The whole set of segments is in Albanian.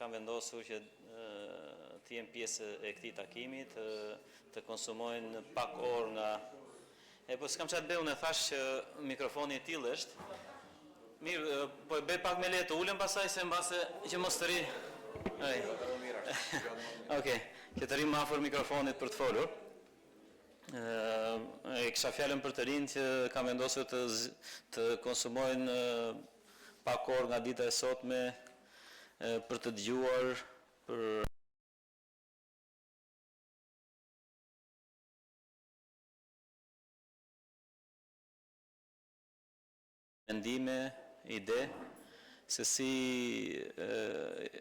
kam vendosur që të jem pjesë e këtij takimi, të konsumojnë pak orë nga... po s'kam çfarë të bëj, unë thash që mikrofoni i tillë është. Mirë, po e bëj pak me letë, ulem pasaj se mbase që mos të ri... Okej, që të ri më afër mikrofonit për të folur. E kisha fjalën për të rinj që kam vendosur të konsumojnë pak orë nga dita e sotme për të dëgjuar për mendime, ide se si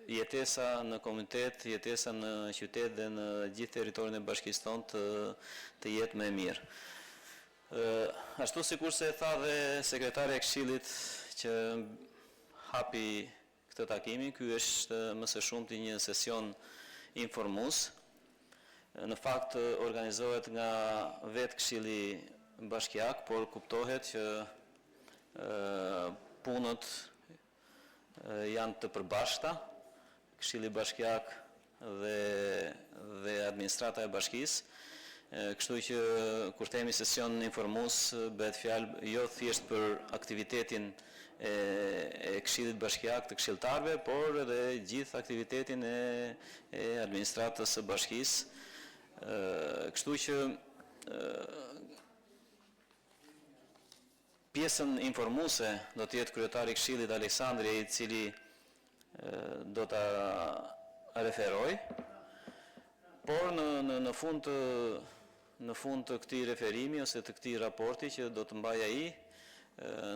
jetesa në komunitet, jetesa në qytet dhe në gjithë territorin e bashkisë tonë të jetë më e mirë. Ashtu sikurse e tha dhe sekretari e Këshillit që hapi këtë takimin, ky është më së shumti një sesion informues. Në fakt organizohet nga vetë Këshilli Bashkiak, por kuptohet që punët janë të përbashkëta, Këshilli Bashkiak dhe administrata e bashkisë. Kështu që kur themi sesion informues bëhet fjalë jo thjesht për aktivitetin e Këshillit Bashkiak të këshilltarëve, por edhe gjithë aktivitetin e administratës së bashkisë. Kështu që pjesën informuese do të jetë kryetari i Këshillit Aleksandri, i cili do ta referoj, por në fund të këtij referimi ose të këtij raporti që do të mbaj ai,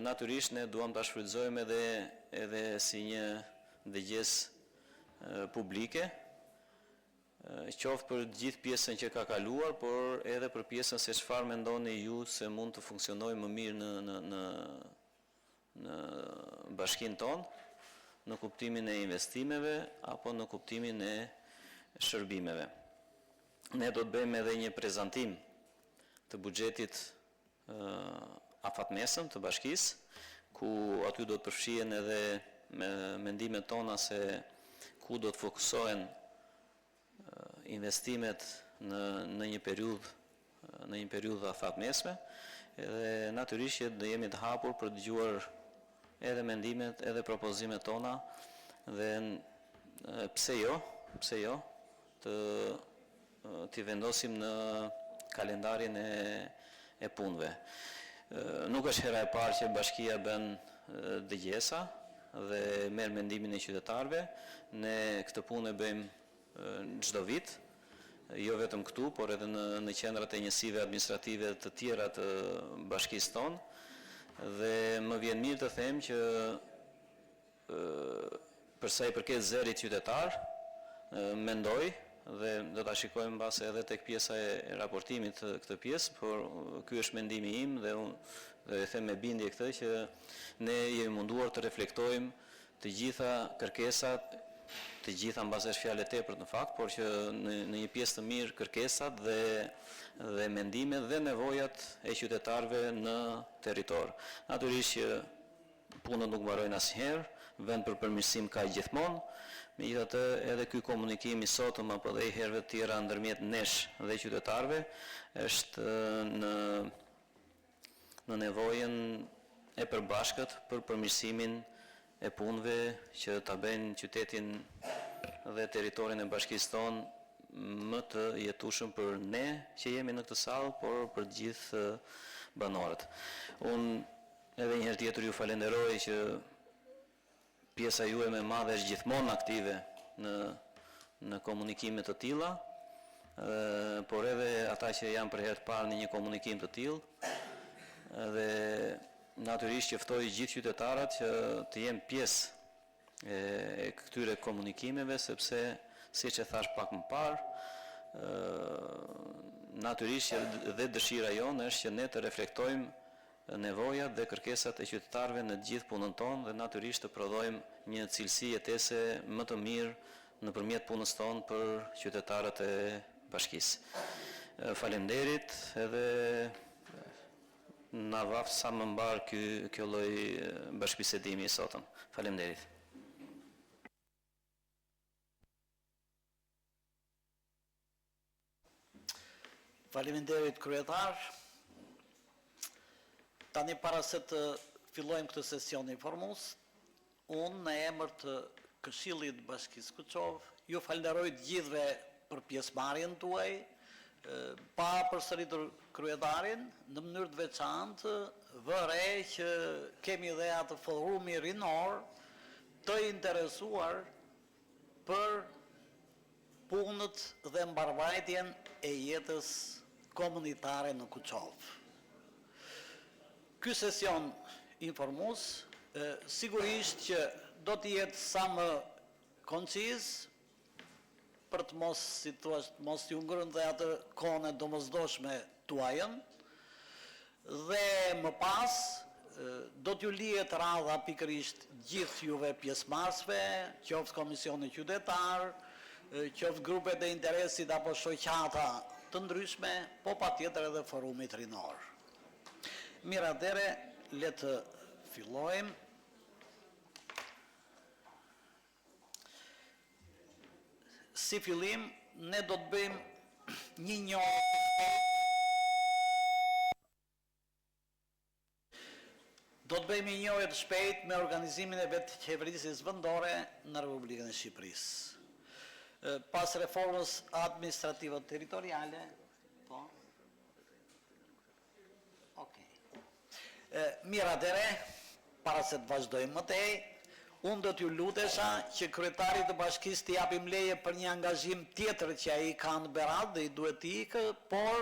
natyrisht ne duam ta shfrytëzojmë edhe si një dëgjesë publike, qoftë për gjithë pjesën që ka kaluar, por edhe për pjesën se çfarë mendoni ju se mund të funksionojë më mirë në bashkinë tonë, në kuptimin e investimeve apo në kuptimin e shërbimeve. Ne do të bëjmë edhe një prezantim të buxhetit afatmesëm të bashkisë, ku aty do të përfshihen edhe mendimet tona se ku do të fokusohen investimet në një periudhë afatmesme, edhe natyrisht që do jemi të hapur për të dëgjuar edhe mendimet, edhe propozimet tona dhe pse jo t'i vendosim në kalendarin e punëve. Nuk është hera e parë që bashkia bën dëgjesa dhe merr mendimin e qytetarëve. Ne këtë punë e bëjmë çdo vit, jo vetëm këtu, por edhe në qendrat e njësive administrative të tjera të bashkisë tonë. Dhe më vjen mirë të them që për sa i përket zërit qytetar, mendoj dhe do ta shikojmë mbase edhe tek pjesa e raportimit këtë pjesë, por ky është mendimi im dhe unë them me bindje këtë që ne jemi munduar të reflektojmë të gjitha kërkesat, të gjitha mbase është fjalë e tepërt në fakt, por që në një pjesë të mirë kërkesat dhe mendimet dhe nevojat e qytetarëve në territor. Natyrisht që punët nuk mbarojnë asnjëherë, vend për përmirësim ka gjithmonë. Megjithatë, edhe ky komunikim i sotëm apo dhe i herëve të tjera ndërmjet nesh dhe qytetarëve është në nevojën e përbashkët për përmirësimin e punëve që ta bëjnë qytetin dhe territorin e bashkisë tonë më të jetueshëm për ne që jemi në këtë sallë, por për të gjithë banorët. Unë edhe një herë tjetër ju falenderoj që pjesa juaj më e madhe është gjithmonë aktive në komunikime të tilla, por edhe ata që janë për herë të parë në një komunikim të tillë, dhe natyrisht që ftoj gjithë qytetarët që të jenë pjesë e këtyre komunikimeve, sepse siç e thash pak më parë, natyrisht që dhe dëshira jonë është që ne të reflektojmë nevojat dhe kërkesat e qytetarëve në gjithë punën tonë dhe natyrisht të prodhojmë një cilësi jetese më të mirë nëpërmjet punës tonë për qytetarët e bashkisë. Faleminderit edhe na vaf sa më mbar kjo lloj bashkëbisedimi i sotëm. Faleminderit. Faleminderit kryetar. Tani para se të fillojmë këtë sesion informues, unë në emër të Këshillit Bashkisë Kuçov ju falenderoj të gjithëve për pjesëmarrjen tuaj, pa përsëritur kryetarin, në mënyrë të veçantë vëre që kemi dhe atë forumi rinor të interesuar për punët dhe mbarvajtjen e jetës komunitare në Kuçov. Ky sesion informues sigurisht që do të jetë sa më konciz për të mos, si thua, mos ju ngrënë dhe atë kohën e domosdoshme tuajën, dhe më pas do t'ju lihet radha pikërisht gjithë juve pjesëmarrësve, qoftë komisioni qytetar, qoftë grupet e interesit apo shoqata të ndryshme, po patjetër edhe forumit rinor. Mirë, atëre, le të fillojmë. Si fillim, ne do të bëjmë një njohje. Do të bëjmë një njohje të shpejtë me organizimin e vetë qeverisjes vendore në Republikën e Shqipërisë. Pas reformës administrative territoriale, po. Okej. Mirë, atëre, para se të vazhdojmë më tej, unë do t'ju lutesha që kryetarit të bashkisë t'i japim leje për një angazhim tjetër që ai ka në Berat dhe i duhet t'i ikë, por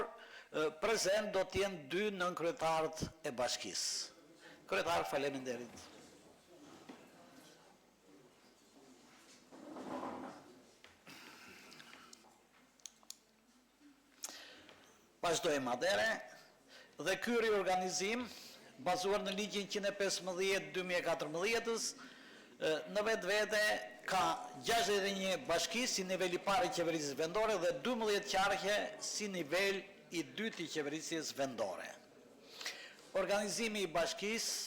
prezent do t'jenë 2 nënkretarët e bashkisë. Kryetar, faleminderit. Vazhdojmë atëre, dhe ky riorganizim, bazuar në ligjin 115/2014, në vetë ka 61 bashki si nivel i parë i qeverisjes vendore dhe 12 qarqe si nivel i dytë i qeverisjes vendore. Organizimi i bashkisë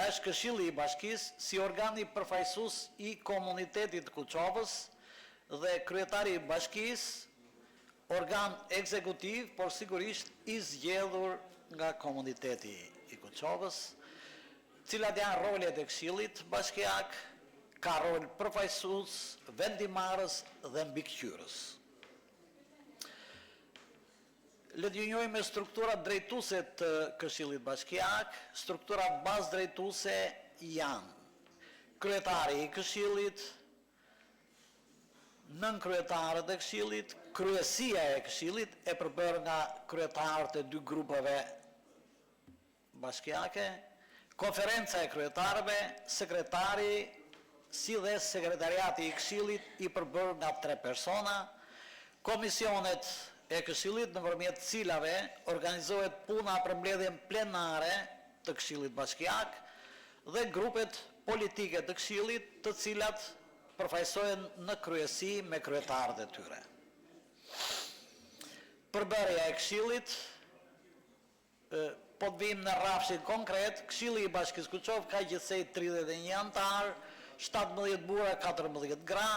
është Këshilli i Bashkisë si organi përfaqësues i komunitetit të Kuçovës dhe kryetari i bashkisë organ ekzekutiv, por sigurisht i zgjedhur nga komuniteti i Kuçovës, cilat janë rolet e Këshillit bashkiak, ka rol përfaqësues, vendimarrës dhe mbikëqyrës. Le të njohim me strukturat drejtuese të Këshillit bashkiak. Strukturat bazë drejtuese janë kryetari i Këshillit, nënkryetarët e Këshillit, kryesia e Këshillit e përbërë nga kryetarët e 2 grupeve bashkiake, konferenca e kryetarëve, sekretari, si dhe sekretariati i Këshillit i përbërë nga 3 persona, komisionet e Këshillit nëpërmjet cilave organizohet puna për mbledhjen plenare të Këshillit bashkiak dhe grupet politike të Këshillit, të cilat përfaqësohen në kryesi me kryetarët e tyre. Përbërja e Këshillit, po të vim në rrafshin konkret, Këshilli i Bashkisë Kuçov ka gjithsej 31 antar, 17 burra, 14 gra.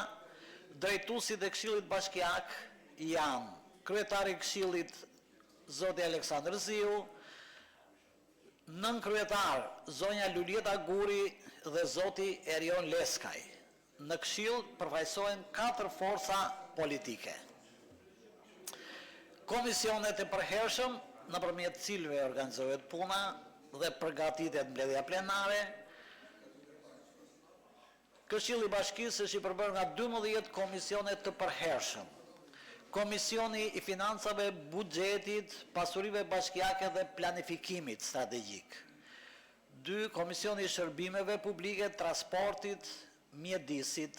Drejtuesit e Këshillit bashkiak janë kryetari i Këshillit zoti Aleksandr Ziu, nënkryetar zonja Lulieta Guri dhe zoti Erion Leskaj. Në Këshill përfaqësohen 4 forca politike. Komisionet e përhershëm nëpërmjet cilëve organizohet puna dhe përgatitet mbledhja plenare. Këshilli i Bashkisë është i përbërë nga 12 komisione të përhershëm. Komisioni i Financave, Buxhetit, Pasurive Bashkiake dhe Planifikimit Strategjik. 2. Komisioni i Shërbimeve Publike, Transportit, Mjedisit.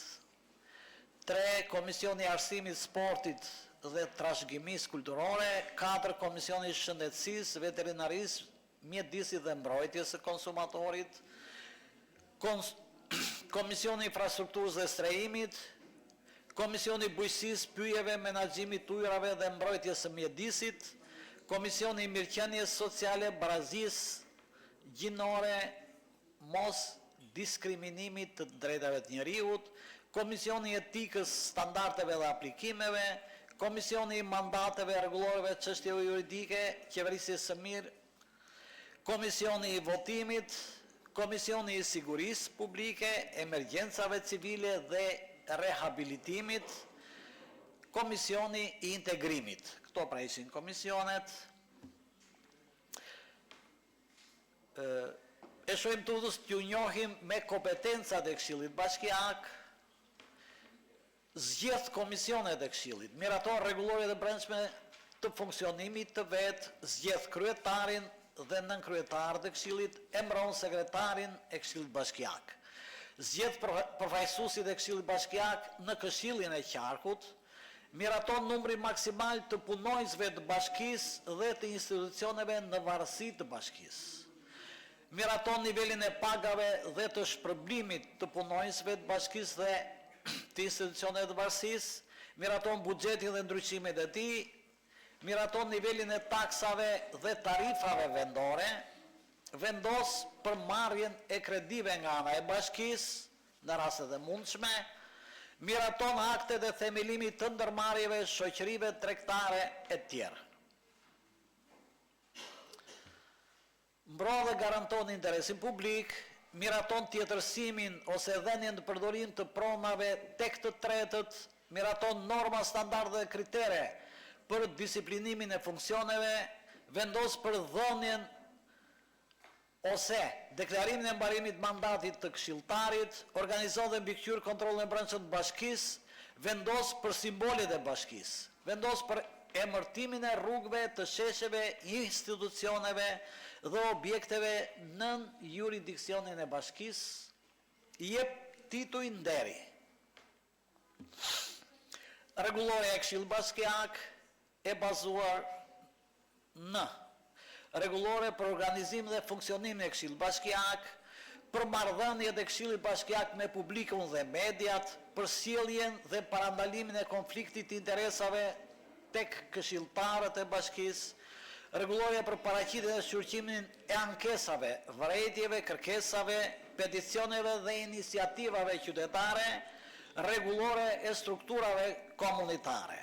3. Komisioni i Arsimit, Sportit dhe Trashëgimisë Kulturore. 4. Komisioni i Shëndetësisë, Veterinarisë, Mjedisit dhe Mbrojtjes së Konsumatorit. Komisioni i Infrastrukturës dhe Strehimit. Komisioni i Bujqësisë, Pyjeve, Menaxhimit të ujrave dhe Mbrojtjes së Mjedisit. Komisioni i Mirëqenies Sociale, Barazisë Gjinore, mos diskriminimit të drejtave të njeriut, Komisioni i Etikës, Standardeve dhe Aplikimeve, Komisioni i mandateve rregulloreve çështjeve juridike, qeverisjes së mirë, Komisioni i votimit, Komisioni i sigurisë publike, emergjencave civile dhe rehabilitimit, Komisioni i integrimit. Këto pra ishin komisionet. E shohim tutës t'ju njohim me kompetencat e Këshillit Bashkiak, zgjedh komisionet e Këshillit, miraton rregulloret e brendshme të funksionimit të vet, zgjedh kryetarin dhe nënkryetarët e Këshillit, emëron sekretarin e Këshillit Bashkiak. Zgjedh përfaqësuesit e Këshillit Bashkiak në Këshillin e Qarkut, miraton numri maksimal të punonjësve të bashkisë dhe të institucioneve në varësi të bashkisë. Miraton nivelin e pagave dhe të shpërblimit të punonjësve të bashkisë dhe të institucioneve të varësisë, miraton buxhetin dhe ndryshimet e tij, miraton nivelin e taksave dhe tarifave vendore, vendos përmarrjen e kredive nga ana e bashkisë në rastet e mundshme, miraton aktet e themelimit të ndërmarrjeve, shoqërive tregtare e tjerë. Mbron dhe garanton interesin publik, miraton tjetërsimin ose dhënien në përdorim të pronave tek të tretët, miraton norma, standarde dhe kritere për disiplinimin e funksioneve, vendos për dhënien ose deklarimin e mbarimit mandatit të këshilltarit, organizon dhe mbikëqyr kontrollin e brendshëm të bashkisë, vendos për simbolet e bashkisë, vendos për emërtimin e rrugëve, të shesheve, institucioneve dhe objekteve nën jurisdiksionin e bashkisë, i jep tituj nderi. Rregullorja e Këshillit Bashkiak e bazuar në rregullore për organizim dhe funksionimin e Këshillit Bashkiak, për marrëdhëniet e Këshillit Bashkiak me publikun dhe mediat, për sjelljen dhe parandalimin e konfliktit të interesave tek këshilltarët e bashkisë, rregullorja për paraqitjen dhe shqyrtimin e ankesave, vërejtjeve, kërkesave, peticioneve dhe iniciativave qytetare, rregullore e strukturave komunitare.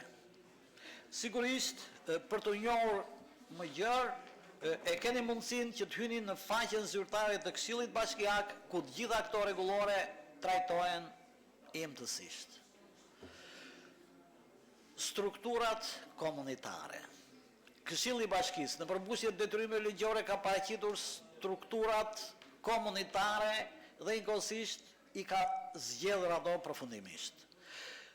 Sigurisht, për të njohur më gjerë, e keni mundësinë që të hyni në faqen zyrtare të Këshillit Bashkiak, ku të gjitha këto rregullore trajtohen imtësisht. Strukturat komunitare. Këshilli i Bashkisë në përmbusje të detyrime ligjore ka paraqitur strukturat komunitare dhe njëkohësisht i ka zgjedhur ato përfundimisht.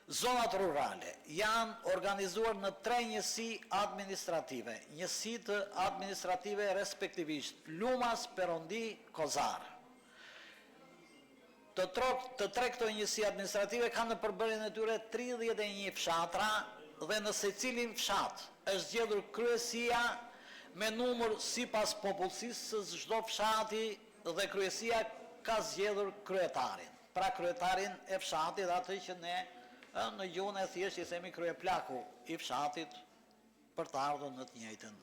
Zonat rurale janë organizuar në 3 njësi administrative, njësitë administrative respektivisht Lumas, Perondi, Kozar. Të tre këto njësi administrative kanë në përbërjen e tyre 31 fshatra dhe në secilin fshat është zgjedhur kryesia me numër sipas popullsisë së çdo fshati dhe kryesia ka zgjedhur kryetarin. Pra kryetarin e fshatit, atë që ne në gjuhën e thjesht i themi kryeplaku i fshatit për të ardhur në të njëjtën.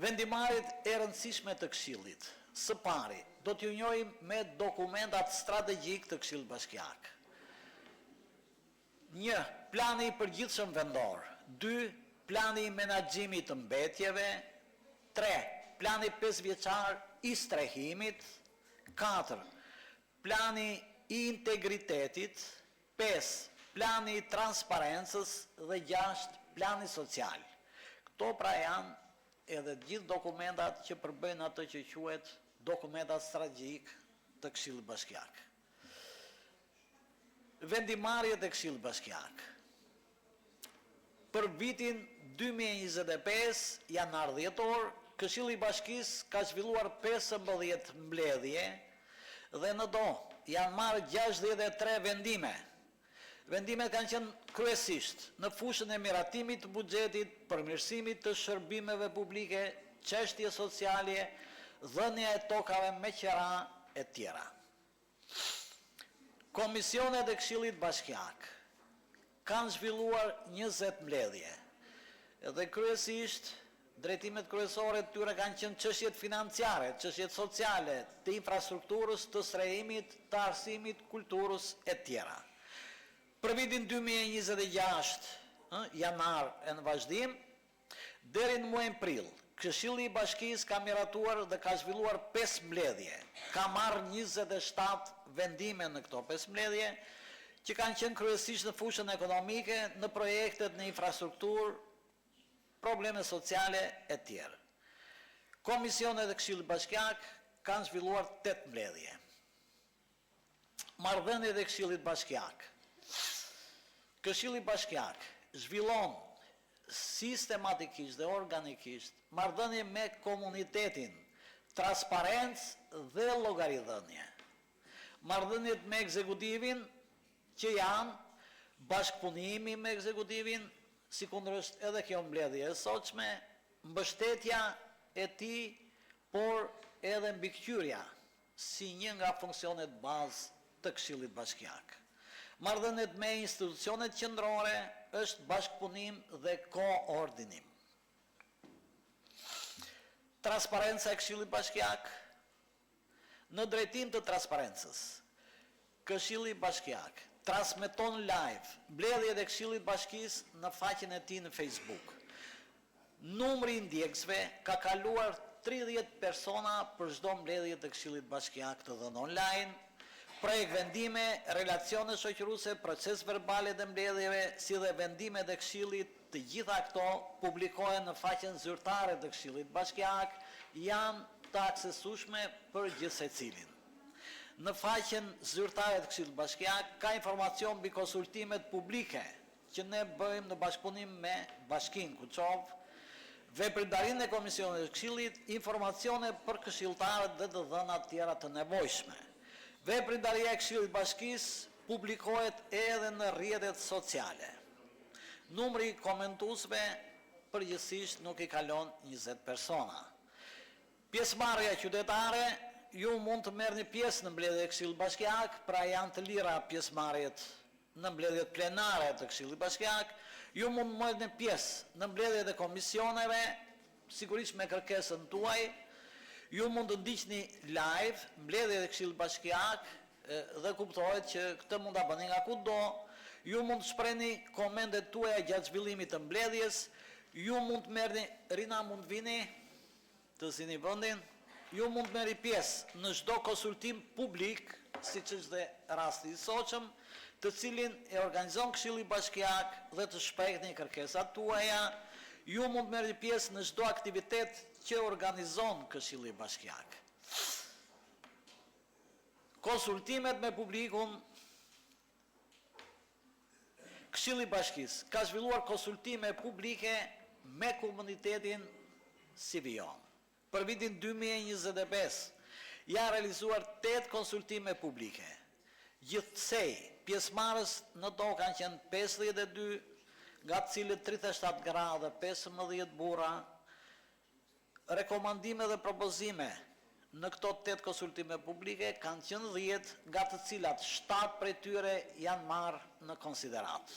Vendimarrjet e rëndësishme të Këshillit. Së pari, do t'ju njohim me dokumentat strategjik të Këshillit Bashkiak. 1. Plani i përgjithshëm vendor. 2. Plani i menaxhimit të mbetjeve. 3. Plani 5 vjeçar i strehimit. 4. Plani i integritetit. 5. Plani i transparencës dhe 6. Plani social. Këto pra janë edhe gjithë dokumentat që përbëjnë atë që quhet dokumentat strategjik të Këshillit Bashkiak. Vendimarrjet e Këshillit Bashkiak. Për vitin 2025, janar-dhjetor, Këshilli i Bashkisë ka zhvilluar 15 mbledhje dhe në do janë marrë 63 vendime. Vendimet kanë qenë kryesisht në fushën e miratimit të buxhetit, përmirësimit të shërbimeve publike, çështje sociale, dhënia e tokave me qera e tjera. Komisionet e Këshillit Bashkiak kanë zhvilluar 20 mbledhje dhe kryesisht drejtimet kryesore të tyre kanë qenë çështjet financiare, çështjet sociale, të infrastrukturës, të strehimit, të arsimit, kulturës e tjera. Për vitin 2026, janar e në vazhdim, deri në muajin prill, Këshilli i Bashkisë ka miratuar dhe ka zhvilluar 5 mbledhje. Ka marrë 27 vendime në këto 5 mbledhje, që kanë qenë kryesisht në fushën ekonomike, në projektet në infrastrukturë, probleme sociale e tjerë. Komisionet e Këshillit Bashkiak kanë zhvilluar 8 mbledhje. Marrëdhëniet e Këshillit Bashkiak. Këshilli Bashkiak zhvillon sistematikisht dhe organikisht marrëdhënie me komunitetin, transparencë dhe llogaridhënie. Marrëdhëniet me ekzekutivin që janë bashkëpunimi me ekzekutivin, sikundërështë edhe kjo mbledhje e sotshme, mbështetja e tij, por edhe mbikëqyrja si një nga funksionet bazë të Këshillit Bashkiak. Marrëdhëniet me institucionet qendrore është bashkëpunim dhe koordinim. Transparenca e Këshillit Bashkiak. Në drejtim të transparencës, Këshilli Bashkiak transmeton live mbledhjet e Këshillit Bashkisë në faqen e tij në Facebook. Numri i ndjekësve ka kaluar 30 persona për çdo mbledhje të Këshillit Bashkiak të dhënë online. Projekt vendime, relacione shoqëruese, proces verbale të mbledhjeve, si dhe vendimet e Këshillit, të gjitha këto publikohen në faqen zyrtare të Këshillit Bashkiak, janë të aksesueshme për gjithë secilin. Në faqen zyrtare të Këshillit Bashkiak ka informacion mbi konsultimet publike që ne bëjmë në bashkëpunim me Bashkinë Kuçov, veprimtarinë e komisionit të Këshillit, informacione për këshilltarët dhe të dhëna tjera të nevojshme. Veprimtaria e Këshillit Bashkisë publikohet edhe në rrjetet sociale. Numri i komentuesve përgjithsisht nuk i kalon 20 persona. Pjesëmarrja qytetare, ju mund të merrni pjesë në mbledhjet e Këshillit Bashkiak, pra janë të lira pjesëmarrjet në mbledhjet plenare të Këshillit Bashkiak, ju mund të merrni pjesë në mbledhjet e komisioneve, sigurisht me kërkesën tuaj. Ju mund të ndiqni live mbledhjet e Këshillit Bashkiak dhe kuptohet që këtë mund ta bëni nga kudo. Ju mund të shprehni komentet tuaja gjatë zhvillimit të mbledhjes. Ju mund të merrni, Rina mund të vini të zini vendin. Ju mund të merrni pjesë në çdo konsultim publik, siç është dhe rasti i sotshëm, të cilin e organizon Këshilli Bashkiak dhe të shprehni kërkesat tuaja. Ju mund të merrni pjesë në çdo aktivitet që organizon Këshilli Bashkiak. Konsultimet me publikun. Këshilli Bashkisë ka zhvilluar konsultime publike me komunitetin si vijon. Për vitin 2025 janë realizuar 8 konsultime publike. Gjithsej, pjesëmarrës në to kanë qenë 52, nga të cilët 37 gra dhe 15 burra. Rekomandime dhe propozime në këto 8 konsultime publike kanë qenë 10, nga të cilat 7 prej tyre janë marrë në konsiderat.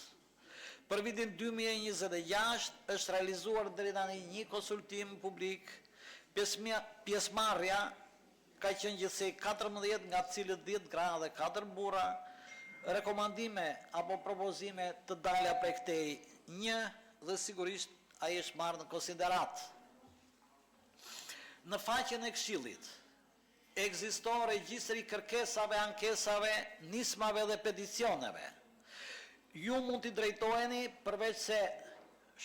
Për vitin 2026 është realizuar deri tani një konsultim publik, pjesëmarrja ka qenë gjithsej 14, nga të cilët 10 gra dhe 4 burra. Rekomandime apo propozime të dalja prej këtej 1 dhe sigurisht ai është marrë në konsiderat. Në faqen e Këshillit ekziston regjistri kërkesave, ankesave, nismave dhe peticioneve. Ju mund t'i drejtoheni përveç se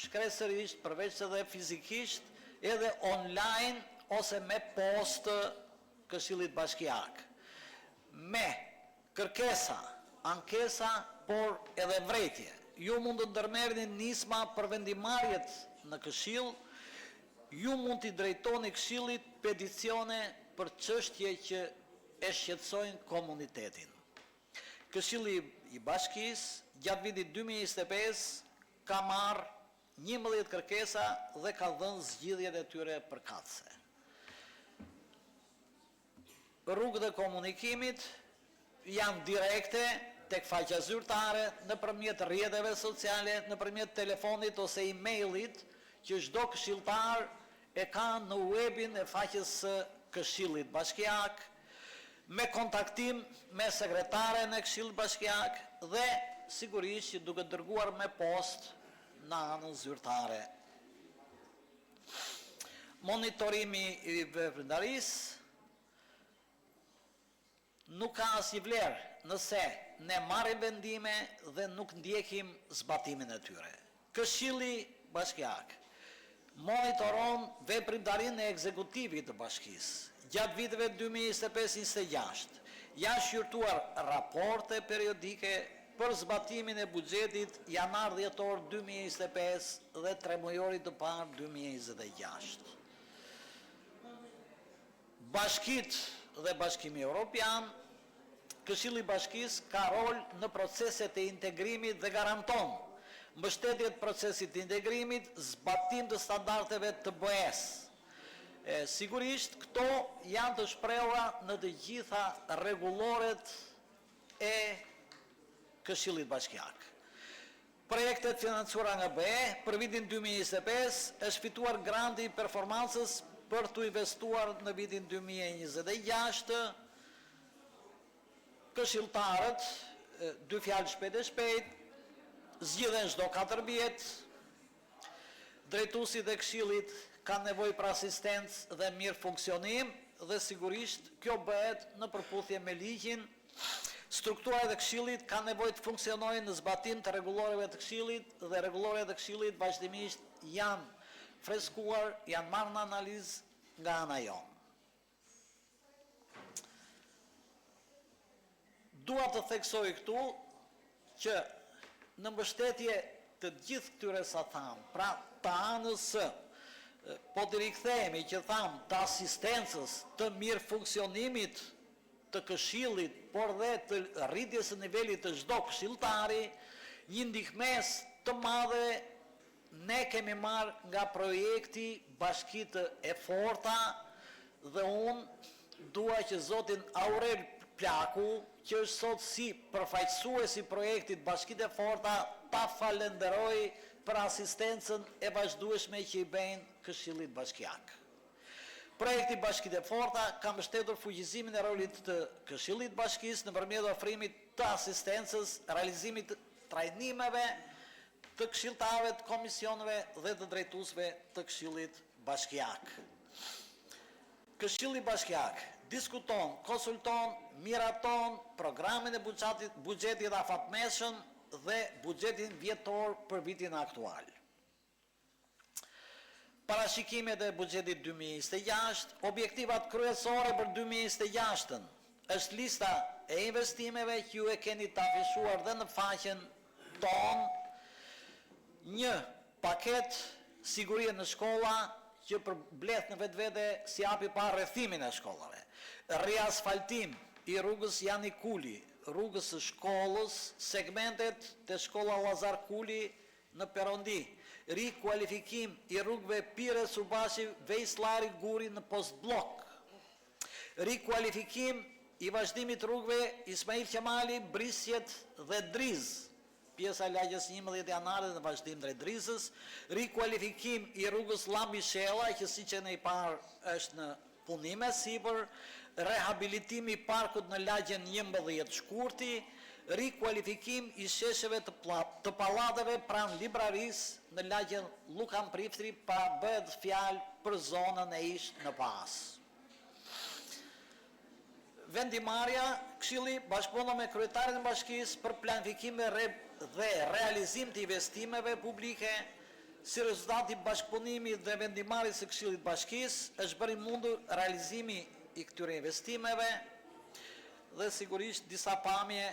shkresërisht, përveç se dhe fizikisht, edhe online ose me postë Këshillit Bashkiak. Me kërkesa, ankesa, por edhe vretje. Ju mund të ndërmerrni nisma për vendimarrjet në Këshill. Ju mund t'i drejtoni Këshillit peticione për çështje që e shqetësojnë komunitetin. Këshilli i Bashkisë gjatë vitit 2025 ka marrë 11 kërkesa dhe ka dhënë zgjidhjet e tyre përkatëse. Rrugët e komunikimit janë direkte tek faqja zyrtare, nëpërmjet rrjeteve sociale, nëpërmjet telefonit ose emailit që çdo këshilltar e ka në webin e faqes së Këshillit Bashkiak, me kontaktim me sekretaren e Këshillit Bashkiak dhe sigurisht që duke dërguar me post në anën zyrtare. Monitorimi i veprimtarisë nuk ka asnjë vlerë nëse ne marrim vendime dhe nuk ndjekim zbatimin e tyre. Këshilli Bashkiak monitoron veprimtarinë e ekzekutivit të bashkisë gjatë viteve 2025-26. Janë shqyrtuar raporte periodike për zbatimin e buxhetit janar-dhjetor 2025 dhe tremujorit të parë 2026. Bashkitë dhe Bashkimi Evropian, Këshilli i Bashkisë ka rol në proceset e integrimit dhe garanton mbështetjet procesit të integrimit, zbatim të standardeve të BE-s. Sigurisht, këto janë të shprehura në të gjitha rregulloret e Këshillit Bashkiak. Projektet financuara nga BE për vitin 2025 është fituar granti i performancës për të investuar në vitin 2026. Këshilltarët, dy fjalë shpejt e shpejt, zgjidhen çdo 4 vjet. Drejtuesit e këshillit kanë nevojë për asistencë dhe mirë funksionim dhe sigurisht kjo bëhet në përputhje me ligjin. Strukturat e këshillit kanë nevojë të funksionojnë në zbatim të rregulloreve të këshillit dhe rregulloret e këshillit vazhdimisht janë freskuar, janë marrë në analizë nga ana jonë. Dua të theksoj këtu që në mbështetje të gjithë këtyre sa thamë, pra të anës së, po të rikthehemi që thamë të asistencës, të mirë funksionimit të këshillit, por dhe të rritjes së nivelit të çdo këshilltari, një ndihmës të madhe ne kemi marrë nga projekti Bashkitë e Forta dhe unë dua që zotin Aurel Plaku, që është sot si përfaqësues i projektit Bashkitë e Forta, ta falenderoj për asistencën e vazhdueshme që i bëjnë Këshillit Bashkiak. Projekti Bashkitë e Forta ka mbështetur fuqizimin e rolit të Këshillit Bashkisë nëpërmjet ofrimit të asistencës, realizimit të trajnimeve të këshilltarëve të komisioneve dhe të drejtuesve të Këshillit Bashkiak. Këshilli Bashkiak diskuton, konsulton, miraton programin e buxhetit afatmesshëm dhe buxhetin vjetor për vitin aktual. Parashikimet e buxhetit 2026, objektivat kryesore për 2026 është lista e investimeve që ju e keni të afishuar dhe në faqen tonë, një paket sigurie në shkolla që përmbledh në vetvete si hapi parë rrethimin e shkollave. Riasfaltim i rrugës Jani Kuli, rrugës së shkollës, segmentet të shkolla Lazar Kuli në Perondi, rikualifikim i rrugëve Pire Subashi, Vejslari Guri në post blok, rikualifikim i vazhdimit rrugëve Ismail Qemali, Brisjet dhe Driz, pjesa lagjes 11 janare në vazhdim drejt Drizës, rikualifikim i rrugës Lambi Shella, që siç e ne i parë është në punime sipër, rehabilitimi i parkut në lagjen 11 Shkurti, rikualifikim i shesheve të pallateve pranë librarisë në lagjen Lukan Priftri, pa bëhet fjalë për zonën e ish në pas. Vendimarrja, Këshilli bashkëpunon me kryetarin e bashkisë për planifikim dhe realizim të investimeve publike. Si rezultat i bashkëpunimit dhe vendimarrjes së Këshillit Bashkisë është bërë i mundur realizimi i këtyre investimeve dhe sigurisht disa pamje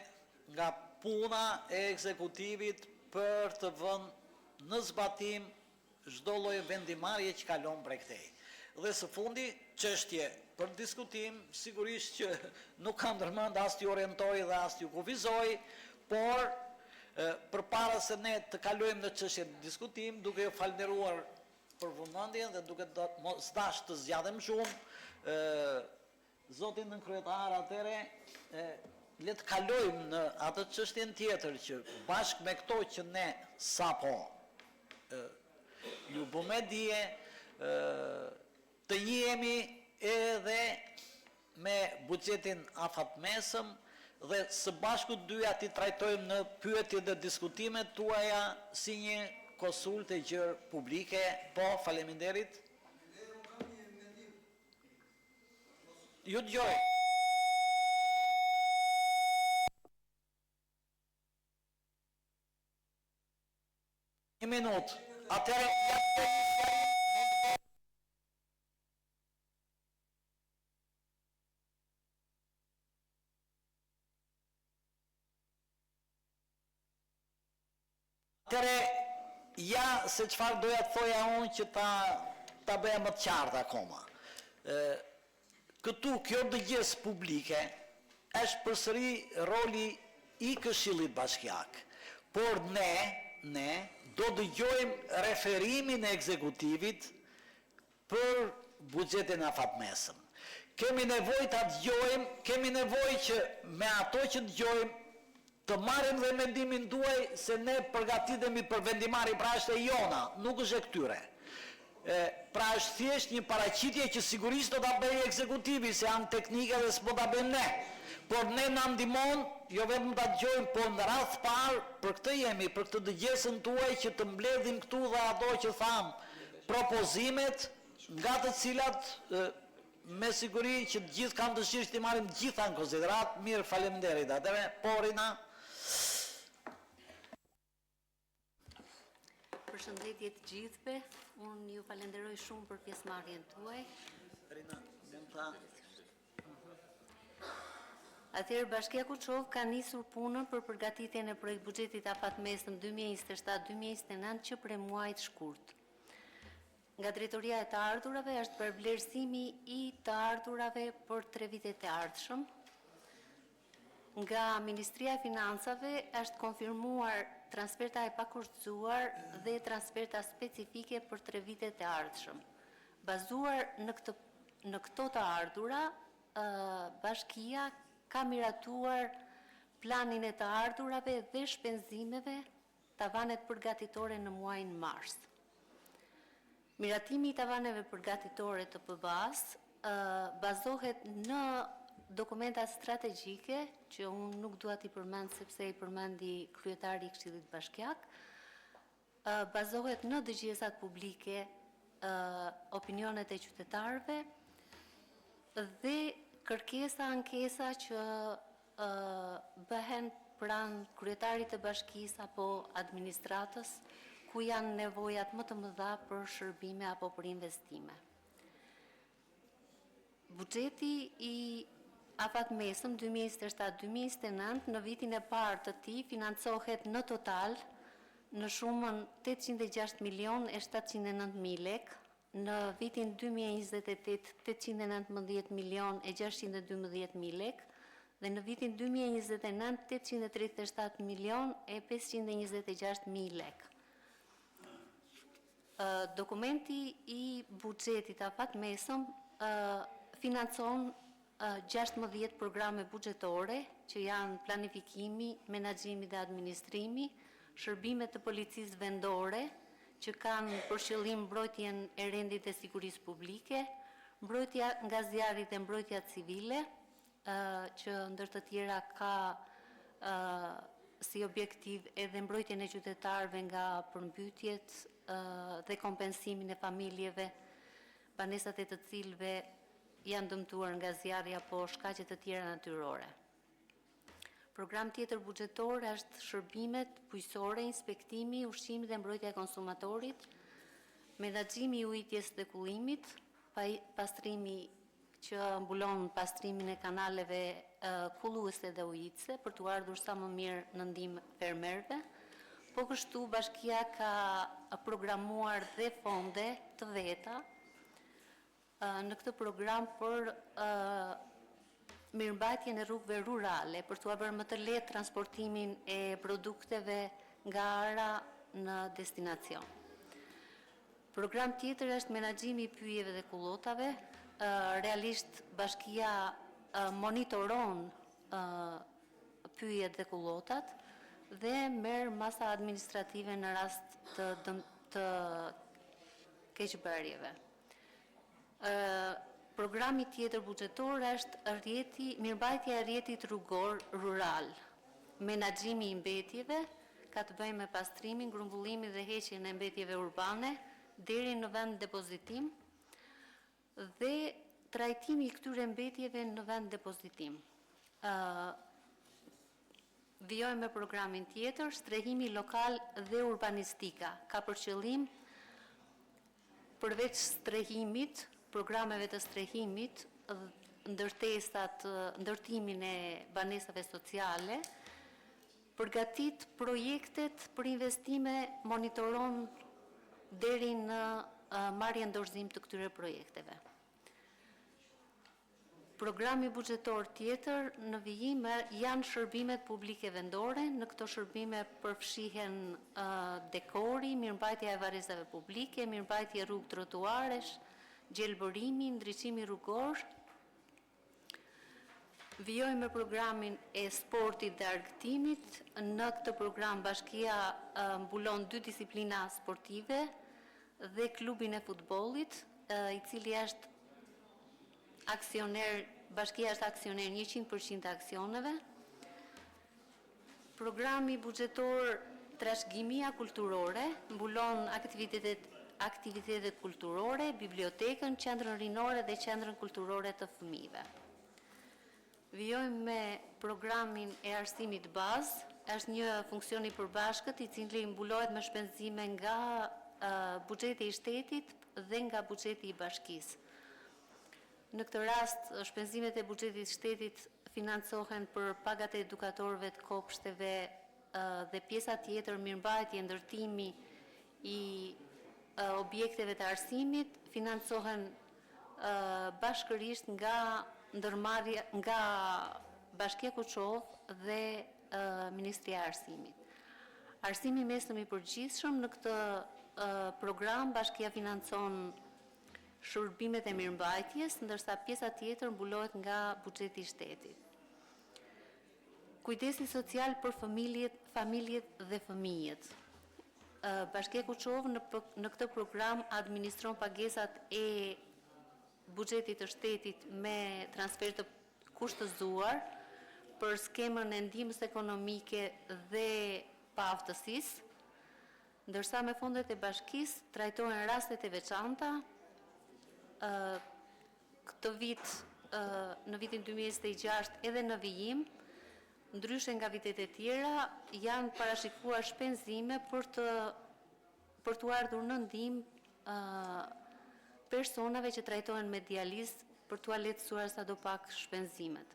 nga puna e ekzekutivit për të vënë në zbatim çdo lloj vendimarrje që kalon prej këtej. Dhe së fundi, çështje për diskutim, sigurisht që nuk kam ndërmend as t'ju orientoj dhe as t'ju kufizoj, por përpara se ne të kalojmë në çështje të diskutim, duke ju falënderuar për vëmendjen dhe duke mos dash të zgjatëm shumë, zotin kryetar atëre le të kalojmë në atë çështjen tjetër që bashkë me këto që ne sapo ju bëmë dije, të njihemi edhe me buxhetin afatmesëm dhe së bashku dyja ti trajtojmë në pyetje dhe diskutimet tuaja si një konsulte gjërë publike. Po, faleminderit. Ju dëgjoj. Një minut. Atëherë ja të një sjarim. Atëherë ja se çfarë doja të thoja unë që ta bëja më të qartë akoma. Këtu kjo dëgjes publike është përsëri roli i Këshillit Bashkiak. Por ne do dëgjojmë referimin e ekzekutivit për buxhetin afatmesëm. Kemi nevojë ta dëgjojmë, kemi nevojë që me ato që dëgjojmë të marrim dhe mendimin tuaj se ne përgatitemi për vendimarrje, pra është e jona, nuk është e këtyre. Pra është thjesht një paraqitje që sigurisht do ta bëjë ekzekutivi, se janë teknike dhe s'po ta bëjmë ne. Por ne na ndihmon, jo vetëm ta dëgjojmë, po në radh parë për këtë jemi, për këtë dëgjesën tuaj që të mbledhim këtu dhe ato që tham, propozimet nga të cilat me siguri që të gjithë kanë dëshirë që t'i marrim gjitha në konsiderat. Mirë, faleminderit. Atëre, Porina. Përshëndetje të gjithëve, unë ju falenderoj shumë për pjesëmarrjen tuaj. Atëherë Bashkia Kuçov ka nisur punën për përgatitjen e projekt buxhetit afatmesëm 2027-2029 që prej muajit shkurt. Nga Drejtoria e të Ardhurave është për vlerësimi i të ardhurave për 3 vitet e ardhshëm. Nga Ministria e Financave është konfirmuar transferta e pakushtuar dhe transferta specifike për 3 vitet e ardhshëm. Bazuar në këto të ardhura, Bashkia ka miratuar planin e të ardhurave dhe shpenzimeve tavanet përgatitore në muajin mars. Miratimi i tavaneve përgatitore të PBA-s bazohet në dokumenta strategjike, që unë nuk dua t'i përmend sepse i përmendi kryetari i Këshillit Bashkiak, bazohet në dëgjesat publike, opinionet e qytetarëve dhe kërkesa, ankesa që bëhen pranë kryetarit të bashkisë apo administratës, ku janë nevojat më të mëdha për shërbime apo për investime. Buxheti i afatmesëm 2027-2029 në vitin e parë të tij financohet në total në shumën 806.709.000 lek, në vitin 2028 819.612.000 lek dhe në vitin 2029 837.526.000 lek. Dokumenti i buxhetit afatmesëm financon 16 programe buxhetore që janë planifikimi, menaxhimi dhe administrimi, shërbimet të policisë vendore që kanë për qëllim mbrojtjen e rendit dhe sigurisë publike, mbrojtja nga zjarri dhe mbrojtja civile, që ndër të tjera ka si objektiv edhe mbrojtjen e qytetarëve nga përmbytjet dhe kompensimin e familjeve, banesat e të cilëve janë dëmtuar nga zjarri apo shkaqe të tjera natyrore. Program tjetër buxhetor është shërbimet bujqësore, inspektimi, ushqimi dhe mbrojtja e konsumatorit, menaxhimi i ujitjes dhe kullimit, pastrimi që mbulon pastrimin e kanaleve kulluese dhe ujitse për t'u ardhur sa më mirë në ndihmë fermerëve. Po kështu Bashkia ka programuar dhe fonde të veta në këtë program për mirëmbajtjen e rrugëve rurale, për t'u bërë më të lehtë transportimin e produkteve nga ara në destinacion. Program tjetër është menaxhimi i pyjeve dhe kullotave. Realisht Bashkia monitoron pyjet dhe kullotat dhe merr masa administrative në rast të keqbërjeve. Programi tjetër buxhetor është mirëmbajtja e rrjetit rrugor rural. Menaxhimi i mbetjeve ka të bëjë me pastrimin, grumbullimin dhe heqjen e mbetjeve urbane deri në vend depozitim dhe trajtimi i këtyre mbetjeve në vend depozitim. Vijojmë me programin tjetër, strehimi lokal dhe urbanistika. Ka për qëllim përveç strehimit, programeve të strehimit, ndërtimin e banesave sociale, përgatit projektet për investime, monitoron deri në marrjen dorëzim të këtyre projekteve. Programi buxhetor tjetër në vijim janë shërbimet publike vendore. Në këto shërbime përfshihen dekori, mirëmbajtja e varrezave publike, mirëmbajtja e rrugë trotuaresh, gjelbërimi, ndriçimi rrugor. Vijojmë me programin e sportit dhe argëtimit. Në këtë program bashkia mbulon 2 disiplina sportive dhe klubin e futbollit, i cili është bashkia është aksioner 100% aksioneve. Programi buxhetor trashëgimia kulturore mbulon aktivitetet kulturore, bibliotekën, qendrën rinore dhe qendrën kulturore të fëmijëve. Vijojmë me programin e arsimit bazë. Është një funksion i përbashkët i cili mbulohet me shpenzime nga buxheti i shtetit dhe nga buxheti i bashkisë. Në këtë rast, shpenzimet e buxhetit shtetit financohen për pagat e edukatorëve të kopshteve dhe pjesa tjetër mirëmbajtje, ndërtimi i objekteve të arsimit financohen bashkërisht nga Bashkia Kuçovë dhe Ministria e Arsimit. Arsimi mesëm i përgjithshëm në këtë program bashkia financon shërbimet e mirëmbajtjes, ndërsa pjesa tjetër mbulohet nga buxheti i shtetit. Kujdesi social për familjet dhe fëmijët. Bashkia Kuçovë në këtë program administron pagesat e buxhetit të shtetit me transfer të kushtëzuar për skemën e ndihmës ekonomike dhe paaftësisë, ndërsa me fondet e bashkisë trajtohen rastet e veçanta. Këtë vit, në vitin 2026 edhe në vijim, ndryshe nga vitet e tjera, janë parashikuar shpenzime për të ardhur në ndihmë personave që trajtohen me dializë për t'u lehtësuar sadopak shpenzimet.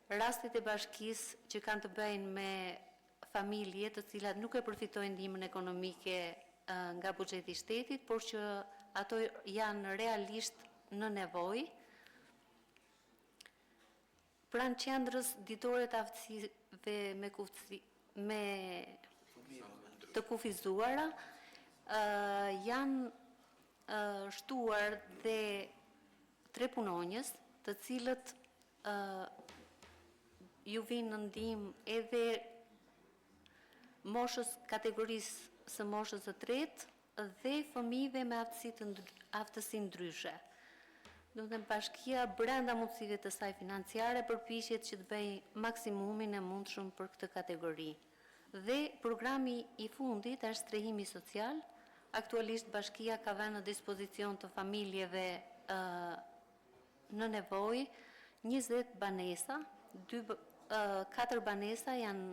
Rastet e bashkisë që kanë të bëjnë me familje të cilat nuk e përfitojnë ndihmën ekonomike nga buxheti i shtetit, por që ato janë realisht në nevojë. Pranë qendrës ditore të aftësive të kufizuara, janë shtuar dhe 3 punonjës, të cilët ju vinë në ndihmë edhe moshës kategorisë së moshës së tretë dhe fëmijëve me aftësi ndryshe. Do të thënë bashkia brenda mundësive të saj financiare përpiqet që të bëjë maksimumin e mundshëm për këtë kategori. Dhe programi i fundit është strehimi social. Aktualisht bashkia ka vënë në dispozicion të familjeve në nevojë 20 banesa, 4 banesa janë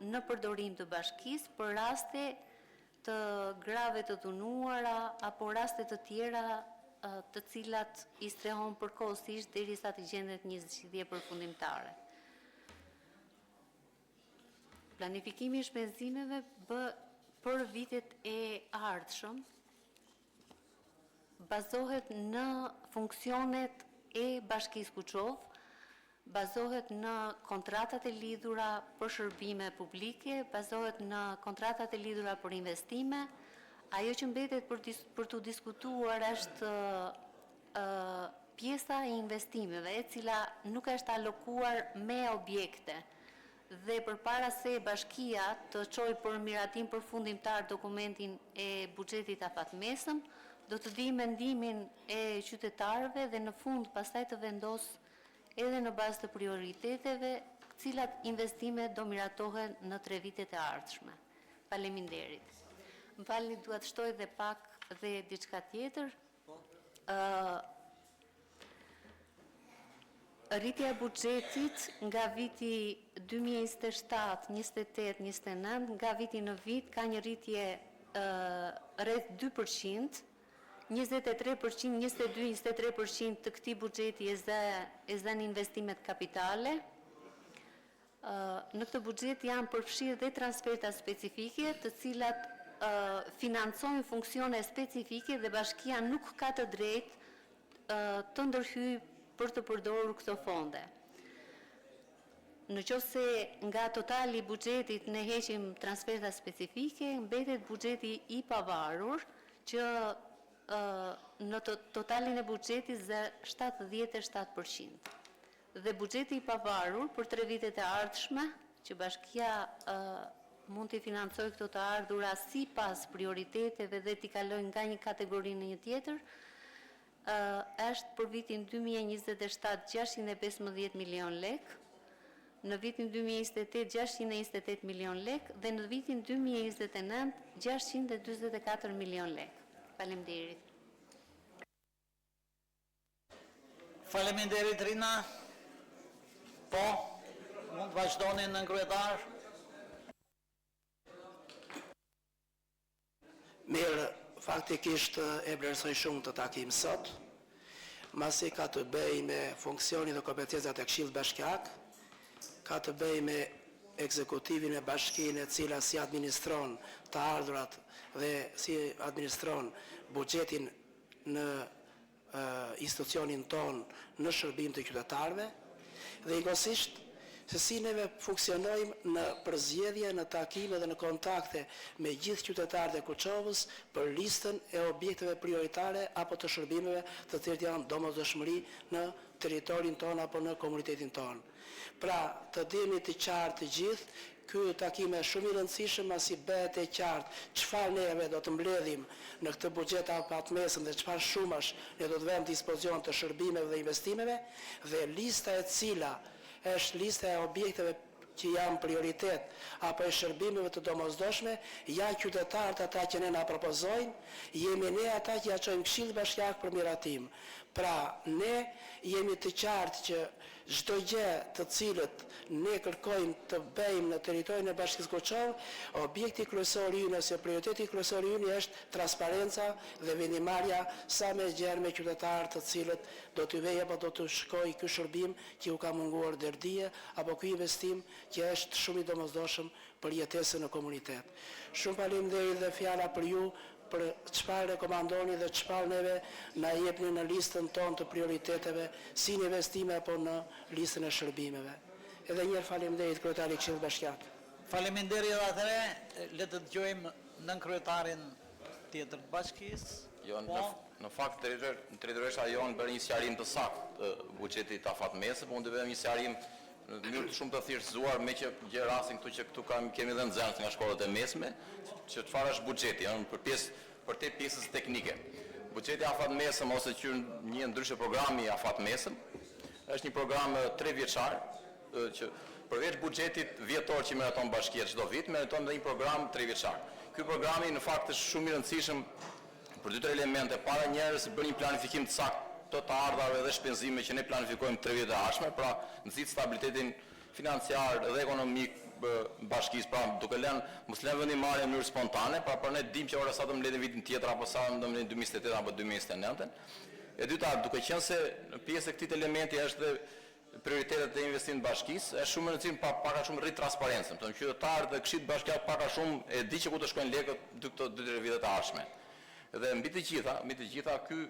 në përdorim të bashkisë për raste të grave të dhunuara apo raste të tjera të cilat i strehon përkohësisht derisa të gjendet një zgjidhje përfundimtare. Planifikimi i shpenzimeve për vitet e ardhshëm bazohet në funksionet e Bashkisë Kuçovë, bazohet në kontratat e lidhura për shërbime publike, bazohet në kontratat e lidhura për investime. Ajo që mbetet për të diskutuar është pjesa e investimeve, e cila nuk është alokuar me objekte. Dhe përpara se bashkia të çojë për miratim përfundimtar dokumentin e buxhetit afatmesëm, do të di mendimin e qytetarëve dhe në fund pastaj të vendos edhe në bazë të prioriteteve cilat investime do miratohen në 3 vitet e ardhshme. Faleminderit. Më falni, dua të shtoj dhe pak dhe diçka tjetër. Rritja e buxhetit nga viti 2027, 28, 29, nga viti në vit ka një rritje rreth 2%, 23%, 22, 23% të këtij buxheti e zën investimet kapitale. Në këtë buxhet janë përfshirë dhe transferta specifike, të cilat financojnë funksione specifike dhe bashkia nuk ka të drejtë të ndërhyjë për të përdorur këto fonde. Në qoftë se nga totali i buxhetit ne heqim transferta specifike, mbetet buxheti i pavarur që në totalin e buxhetit zë 77%. Dhe buxheti i pavarur për 3 vitet e ardhshme, që bashkia mund të financojë këto të ardhura sipas prioriteteve dhe t'i kalojë nga një kategori në një tjetër, është për vitin 2027 615 milion lek, në vitin 2028 628 milion lek dhe në vitin 2029 624 milion lek. Faleminderit. Faleminderit Rina. Po, mund të vazhdoni në kryetar. Mirë, faktikisht e vlerësoj shumë të takim sot, masi ka të bëj me funksionin dhe kompetencat e Këshillit Bashkiak, ka të bëj me ekzekutivin e bashkinë e cila si administron të ardhurat dhe si administron buxhetin në institucionin ton në shërbim të qytetarëve, dhe njëkohësisht se si neve funksionojmë në përzgjedhje, në takime dhe në kontakte me gjithë qytetarët e Kuçovës për listën e objekteve prioritare apo të shërbimeve të cilat janë domosdoshmëri në territorin ton apo në komunitetin ton. Pra, të dini të qartë të gjithë, ky takim është shumë i rëndësishëm, masi bëhet e qartë çfarë neve do të mbledhim në këtë buxhet apo atë mesëm dhe çfarë shumash ne do të vëmë dispozicion të shërbimeve dhe investimeve, dhe lista e cila është lista e objekteve që janë prioritet apo e shërbimeve të domosdoshme, janë qytetarët ata që ne na propozojnë, jemi ne ata që ja çojmë Këshillit Bashkiak për miratim. Pra, ne jemi të qartë që çdo gjë të cilët ne kërkojmë të bëjmë në territorin e Bashkisë Kuçovë, objekti kryesor i ynë ose prioriteti kryesor i ynë është transparenca dhe vendimarrja sa më gjerë me qytetarët të cilët do të vejë apo do të shkojë ky shërbim që u ka munguar derdhije apo ky investim që është shumë i domosdoshëm për jetesën në komunitet. Shumë faleminderit dhe fjala për ju për çfarë rekomandoni dhe çfarë neve na jepni në listën tonë të prioriteteve si në investime apo në listën e shërbimeve. Edhe një herë faleminderit kryetari i Këshillit Bashkiak. Faleminderit atëre, le të dëgjojmë nën kryetarin tjetër të bashkisë. Jo, në fakt drejtoresha jonë bërë një sqarim të saktë të buxhetit të afatmesëm, unë të bëjmë një sqarim në mënyrë shumë të thjeshtëzuar, me që gjë rastin këtu që këtu kemi dhe nxënës nga shkollat e mesme, që çfarë është buxheti, për te pjesës teknike. Buxheti afatmesëm ose që një ndryshe programi afatmesëm është një program 3 vjeçar që përveç buxhetit vjetor që meriton bashkia çdo vit, meriton edhe një program 3 vjeçar. Ky programi në fakt është shumë i rëndësishëm për 2-3 elemente. Para njerëz bën një planifikim të saktë të ardhurave dhe shpenzime që ne planifikojmë 3 vjet e ardhshme, pra nxit stabilitetin financiar dhe ekonomik bashkisë, pra duke lënë mos lënë vendimarrje në mënyrë spontane, pra për ne dim që ora sa do mbledhim vitin tjetër apo sa do mbledhim 2028 apo 2029. E dyta, duke qenë se pjesë e këtij elementi është dhe prioritetet e investimit të bashkisë, është shumë e rëndësishme pak a shumë rrit transparencën. Do të thonë qytetarët dhe Këshilli Bashkiak pak a shumë e di që ku të shkojnë lekët këto 2-3 vitet e ardhshme. Dhe mbi të gjitha ky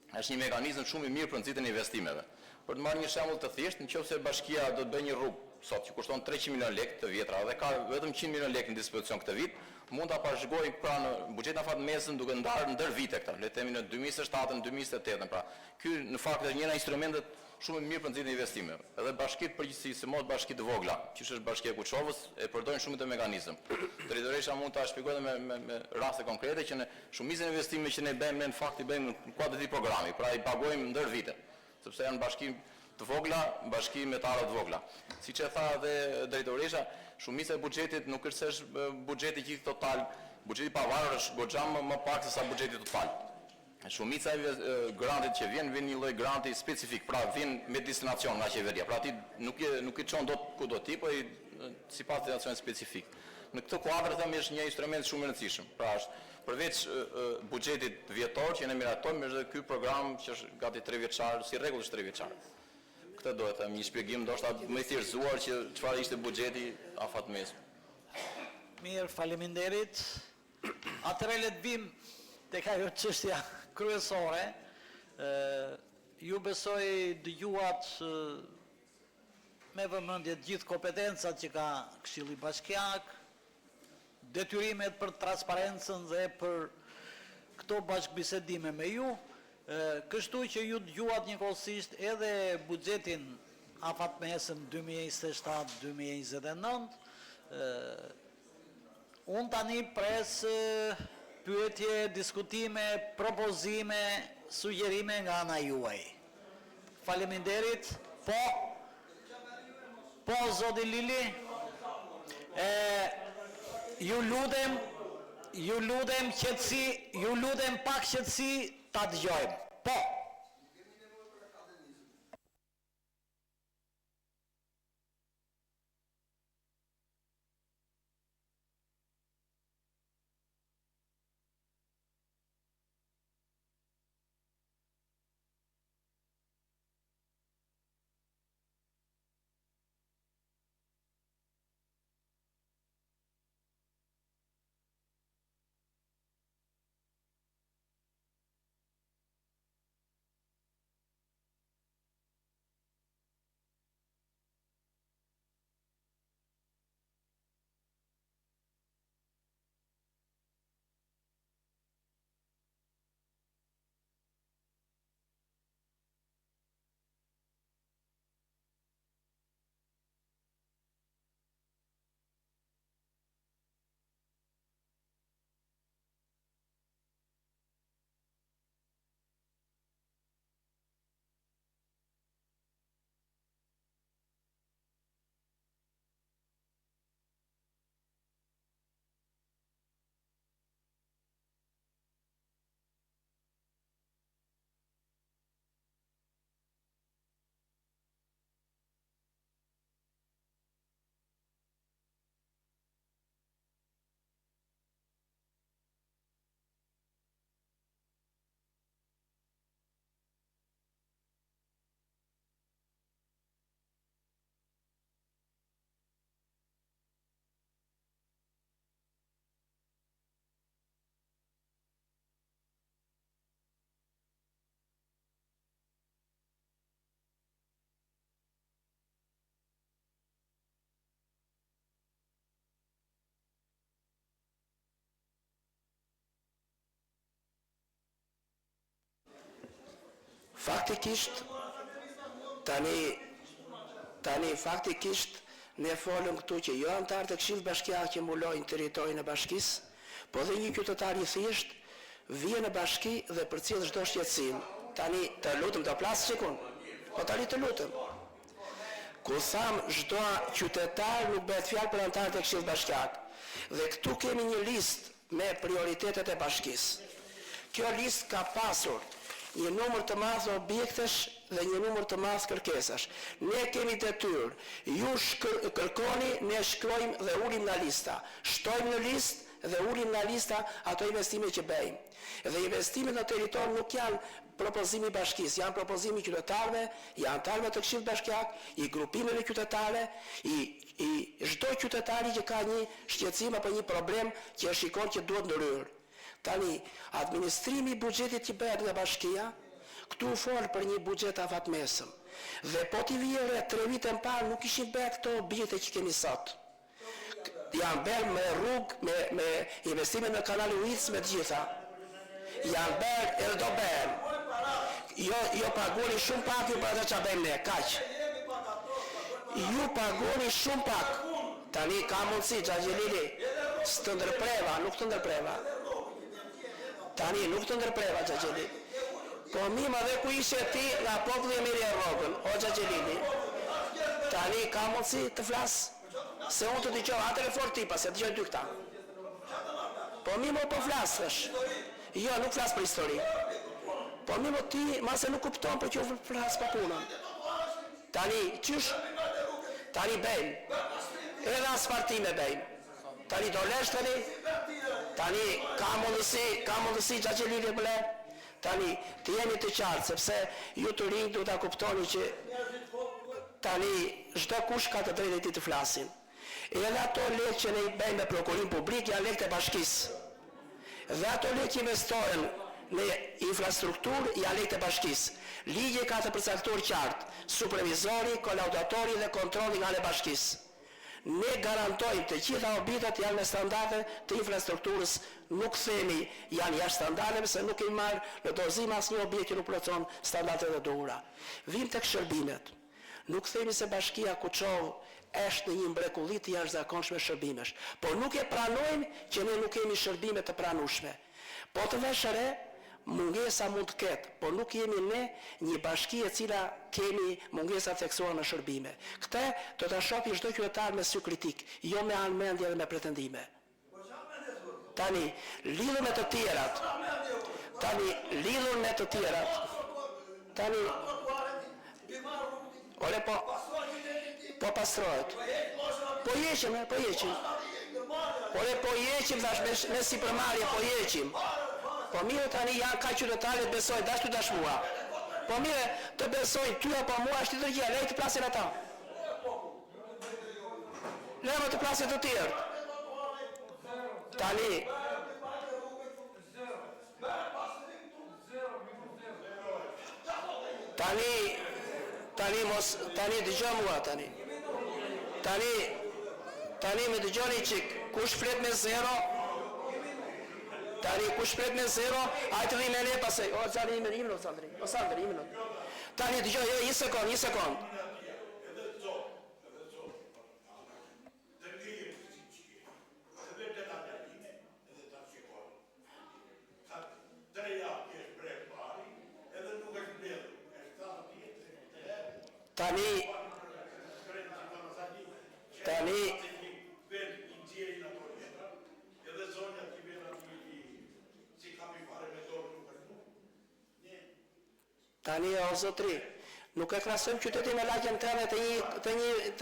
është një mekanizëm shumë i mirë për nxitjen e investimeve. Për të marrë një shembull të thjeshtë, nëse bashkia do të bëjë një rrugë sot që kushton 300 milion lekë të vjetra dhe ka vetëm 100 milion lekë në dispozicion këtë vit, mund ta parashikojë pra në buxhetin afatmesëm duke ndarë ndër vite këta, le të themi në 2027, 2028. Pra, ky në fakt është një nga instrumentet shumë mirë për nxjerrjen e investimeve. Edhe bashkitë përgjithësi, si mos bashkitë vogla, që është Bashkia e Kuçovës, e përdorin shumë të mekanizëm. Drejtoresha mund ta shpjegojë me raste konkrete që në shumicën e investimeve që ne bëjmë, në fakt i bëjmë në kuadër të programi, pra i pagojmë ndër vite, sepse janë bashki të vogla, bashki me të të vogla. Siç e tha edhe drejtoresha, shumica e buxhetit nuk është se është buxheti gjithë total, buxheti pavarur është goxha më pak se sa buxheti total. Shumica e grantit që vjen një lloj granti specifik, pra vjen me destinacion nga qeveria. Pra aty nuk i çon dot ku do ti, po sipas destinacionit specifik. Në këtë kuadër them është një instrument shumë i rëndësishëm. Pra është përveç buxhetit vjetor që ne miratojmë, është edhe ky program që është gati 3 vjeçar, si rregull është 3 vjeçar. Këtë do të them një shpjegim ndoshta më i thjeshtuar që çfarë ishte buxheti afatmes. Mirë, faleminderit. Atëherë le të vim tek ajo çështja kryesore. Ju besoj dëgjuat me vëmendje të gjithë kompetencat që ka Këshilli Bashkiak, detyrimet për transparencën dhe për këto bashkëbisedime me ju, kështu që ju dëgjuat njëkohësisht edhe buxhetin afatmesëm 2027-2029. Unë tani pres pyetje, diskutime, propozime, sugjerime nga ana juaj. Faleminderit. Po, zoti Lili. Ju lutem qetësi, ju lutem pak qetësi, ta dëgjojmë. Po. Faktikisht, tani faktikisht ne folëm këtu që jo antarë të Këshillit Bashkiak që mbulojnë territorin e bashkisë, po dhe një qytetar i thjesht vjen në bashki dhe përcjell çdo shqetësim. Tani të lutem të plas sekond. Po tani të lutem. Ku tham çdo qytetar nuk bëhet fjalë për antarët e Këshillit Bashkiak. Dhe këtu kemi një listë me prioritetet e bashkisë. Kjo listë ka pasur një numër të madh objektesh dhe një numër të madh kërkesash. Ne kemi detyrë, ju kërkoni, ne shkrojmë dhe ulim nga lista. Shtojmë në listë dhe ulim nga lista ato investime që bëjmë. Dhe investimet në territor nuk janë propozimi i bashkisë, janë propozimi i qytetarëve, janë antarëve të Këshillit Bashkiak, i grupimeve qytetare, i çdo qytetari që ka një shqetësim apo një problem që e shikon që duhet ndryrë. Tani, administrimi i buxhetit që bëhet nga bashkia, këtu fol për një buxhet afatmesëm. Dhe po t'i vjen 3 vite më parë nuk ishin bërë këto objekte që kemi sot. Janë bërë me rrugë, me investime në kanali Ujitës, me të gjitha. Janë bërë edhe do bërë. Jo pagoni shumë pak, ju për që bëjmë ne, kaq. Ju pagoni shumë pak. Tani ka mundësi, Xhaxhelili, s'të ndërpreva, nuk të ndërpreva. Tani nuk të ndërpreva, Xhaxhelili. Po mima dhe ku ishe ti nga populli e mirë e rrogën, o Xhaxhelili. Tani ka mundësi të flasë, se unë të dëgjoj, a telefon ti pas, e dëgjoj dy këta. Po mimo po flasësh. Jo, nuk flasë për histori. Po mimo ti, ma se nuk kupton për që u flasë për punën. Tani, qysh? Tani bejmë. Edhe as partime bejmë. Tani do lesh tani? Tani, ka mundësi Xhaxhelili më le? Tani, të jemi të qartë, sepse ju të rinjë du të kuptoni që tani, çdo kush ka të drejtë ti të flasin. Edhe ato lekë që ne i bëjmë me prokurim publik janë lekë të bashkisë. Dhe ato lekë që investohen në infrastrukturë janë lekë të bashkisë. Ligji ka të përcaktuar qartë, supervizori, kolaudatori dhe kontrolli nga e bashkisë. Ne garantojmë të gjitha objektet janë me standarde të infrastrukturës, nuk themi janë jashtë standardeve, se nuk i marrë në dorëzim asnjë objekt që nuk plotëson standardet e duhura. Vim tek shërbimet. Nuk themi se Bashkia Kuçov është në një mrekulli të jashtëzakonshme shërbimesh, por nuk e pranojmë që ne nuk kemi shërbime të pranueshme. Po të vesh re, mungesa mund të ketë, por nuk jemi ne një bashki e cila kemi mungesa theksuar në shërbime. Këtë do ta shohim çdo qytetar me sy kritik, jo me anë mendje dhe me pretendime. Tani, lidhur me të tjerat. Tani, ore po pastrohet. Po jeqim. Ore po jeqim, thash me si përmarrje, po jeqim. Po mire tani janë ka qytetarët besoj, dash mua. Po mire të besoj ty apo mua është të tërgjia, lej të plasin ata. Lejme të plasin të tjerë. Tani dëgjoj mua tani. Tani me dëgjoni qik, kush flet me zero? Tani kush flet me zero? Hajtë rrim e ne pasaj. O, Sandri, i minut. Tani dëgjoj, një sekund. Tani o zotri, nuk e krasojmë qytetin me lagjen tëre të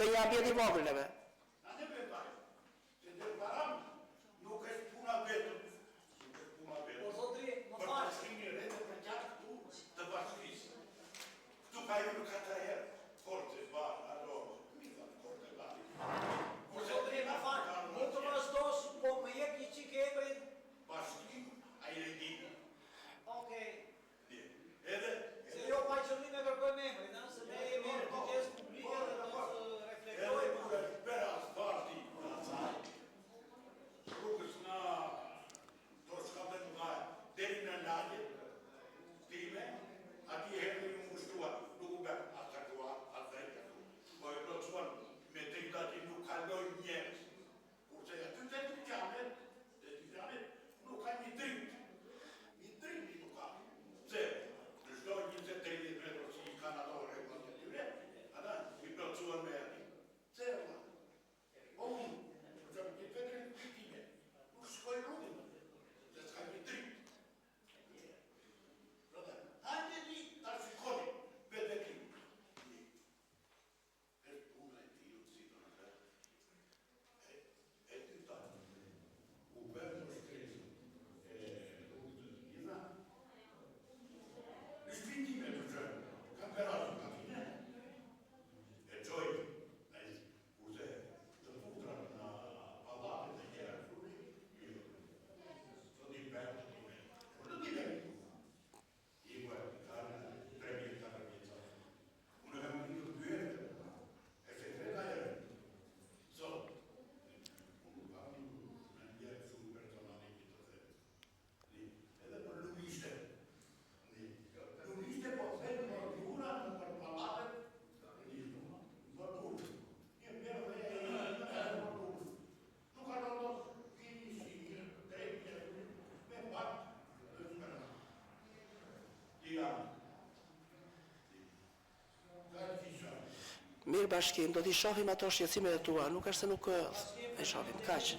një ambjent i vogël. Mirë Bashkim, do t'i shohim ato shqetësimet e tua, nuk është se nuk e shohim, kaq.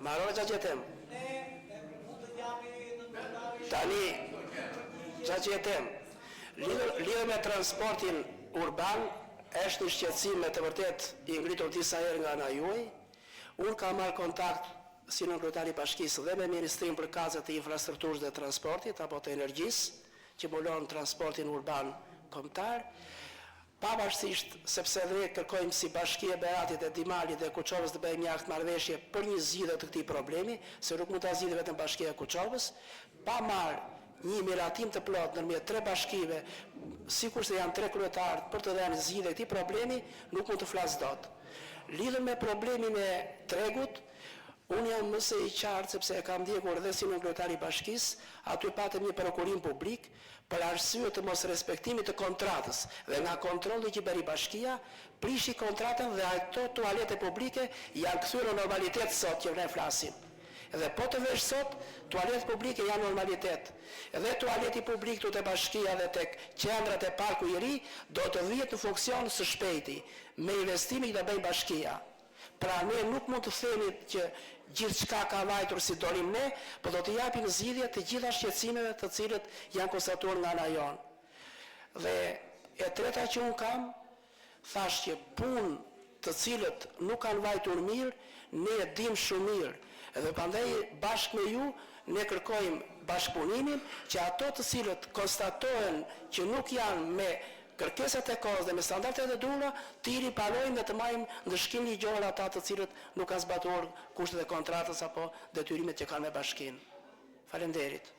Marrë që jetem. Tani, që jetem. Lidhë me transportin urban, është një shqetësim me të vërtet i ngritur disa herë nga ana juaj. Unë kam marrë kontakt si në kryetari i bashkisë dhe me Ministrinë për Kazat e Infrastrukturës dhe Transportit apo të Energjisë, që mbulon transportin urban kombëtar. Pavarësisht sepse ne kërkojmë si Bashkia e Beratit e Dimalit dhe Kuçovës të bëjmë një akt marrëveshje për një zgjidhje të këtij problemi, se nuk mund ta zgjidhë vetëm Bashkia e Kuçovës, pa marrë një miratim të plot ndërmjet 3 bashkive, sikur se janë 3 kryetarë për të dhënë zgjidhje këtij problemi, nuk mund të flas dot. Lidhur me problemin e tregut, unë jam më së i qartë sepse e kam ndjekur dhe si kryetari i bashkisë, aty patëm një prokurim publik për arsye të mos respektimit të kontratës dhe nga kontrolli që bëri bashkia, prishi kontratën dhe ato tualete publike janë kthyer në normalitet sot që ne flasim. Dhe po të vesh sot, tualetet publike janë normalitet. Dhe tualeti publik të bashkia dhe tek qendrat e Parku i Ri do të vihet në funksion së shpejti me investimin që bëjë bashkia. Pra ne nuk mund të themi që gjithçka ka vajtur si dorim ne, por do të japim zgjidhje të gjitha shqetësimeve të cilët janë konstatuar nga ana jonë. Dhe e treta që unë kam, thash që punë të cilët nuk kanë vajtur mirë, ne e dim shumë mirë. Edhe prandaj bashkë me ju ne kërkojmë bashkëpunimin që ato të cilët konstatohen që nuk janë me kërkesat e kohës dhe me standardet e duhura, të i riparojmë dhe të marrim ndëshkim ligjor ata të cilët nuk kanë zbatuar kushtet e kontratës apo detyrimet që kanë me bashkinë. Faleminderit.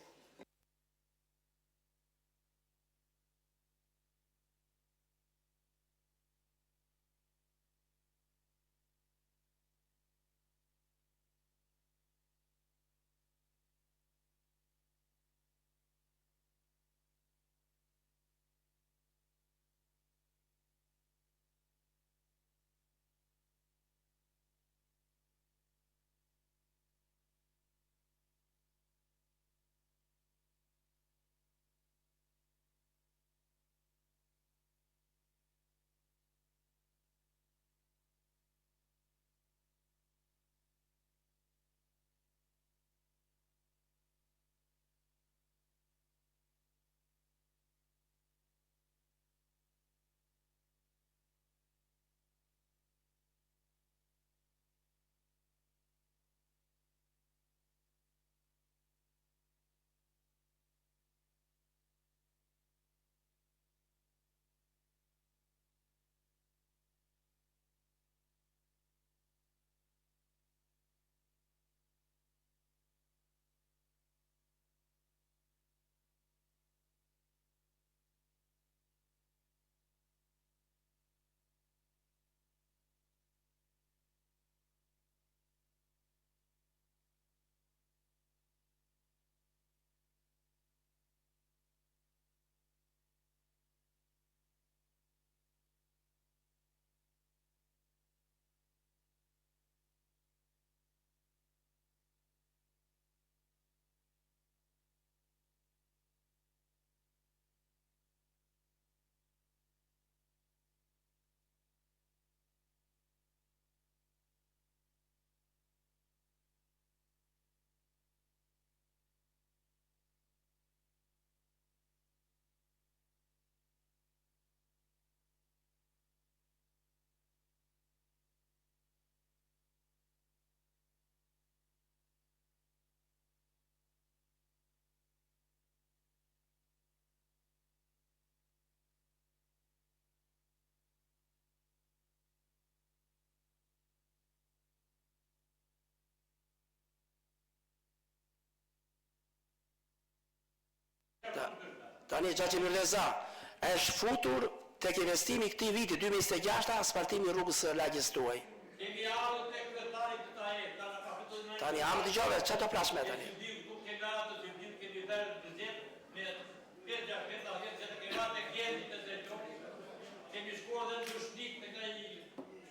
Tani Xhaxhi Mirleza është futur tek investimi këtij viti 2026 asfaltimi i rrugës së lagjes tuaj. Tani am dëgjove çfarë do flas me tani.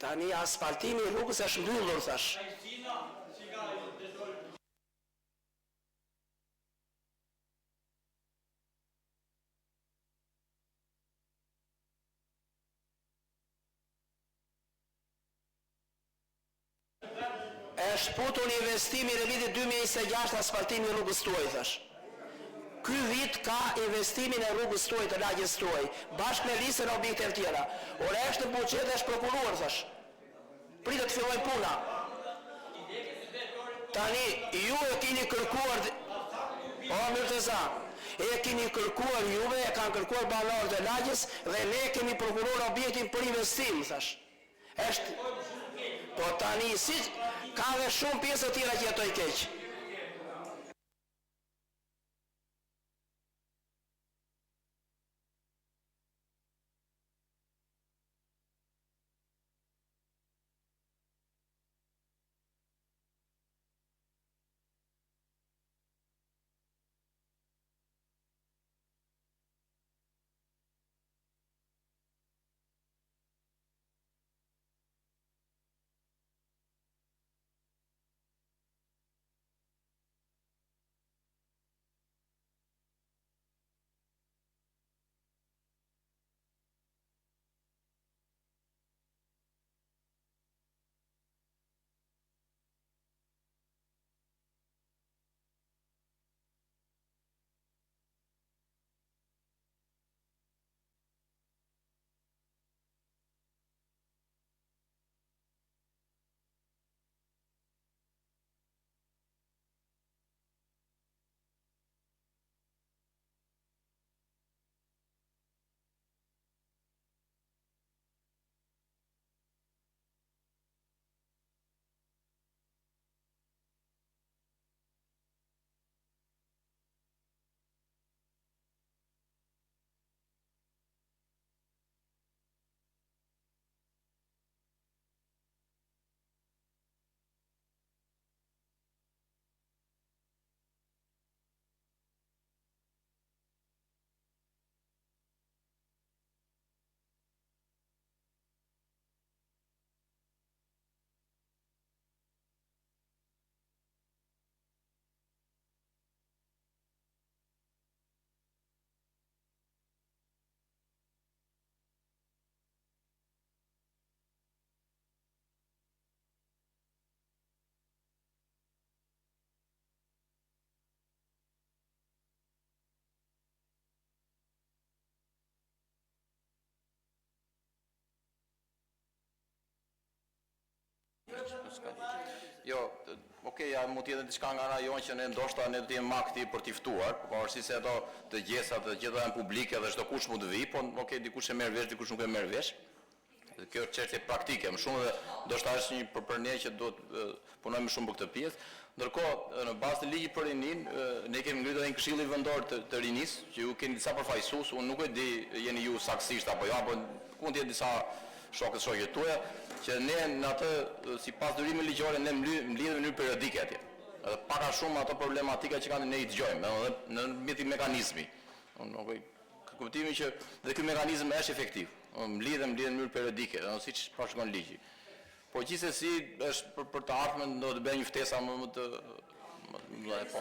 Tani asfaltimi i rrugës është mbyllur thash. Është futur investimi në vitin 2026 asfaltimi i rrugës tuaj thash. Ky vit ka investimin e rrugës tuaj të lagjes tuaj, bashkë me listën e objekteve tjera. Ora është në buxhet është prokuruar thash. Pritet të fillojnë puna. Tani ju e keni kërkuar Mirteza, e keni kërkuar juve, e kanë kërkuar banorët e lagjes dhe ne kemi prokuruar objektin për investim thash. Është po tani si ka dhe shumë pjesë të tjera që jetoj keq. Jo, okej, ja mund të jetë diçka nga ana jonë që ne ndoshta ne do të jemi aktiv për t'i ftuar, pavarësisht se ato të gjesa të gjitha janë publike dhe çdo kush mund të vi, po okej, dikush e merr vesh, dikush nuk e merr vesh. Dhe kjo është çështje praktike, më shumë dhe ndoshta është një për ne që do të punojmë shumë për këtë pjesë. Ndërkohë, në bazë të ligjit për rinin, ne kemi ngritur një këshill vendor të rinis, që ju keni disa përfaqësues, unë nuk e di jeni ju saktësisht apo jo, apo ku të jenë disa shokët tuaja, që ne në atë sipas durimit ligjore ne mbledhim në mënyrë periodike atje. Edhe pak a shumë ato problematika që kanë ne i dëgjojmë, edhe në mjet mekanizmi. Kuptimi që dhe ky mekanizëm është efektiv. Mbledhem në mënyrë periodike, siç shkon ligji. Po gjithsesi është për të ardhmen do të bëjë një ftesa më të po.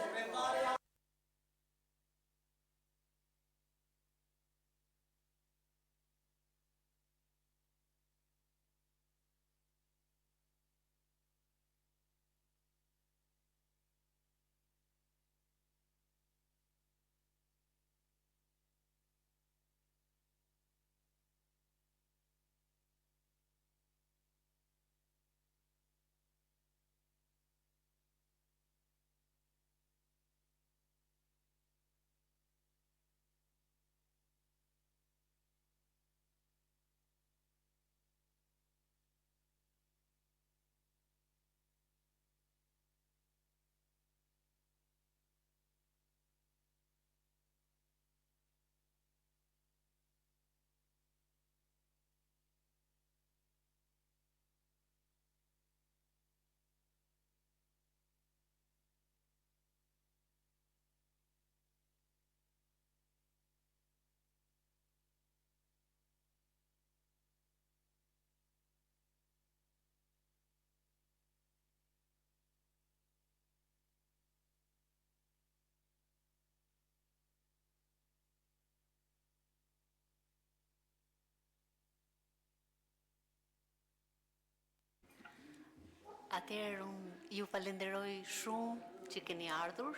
Atëherë unë ju falenderoj shumë që keni ardhur,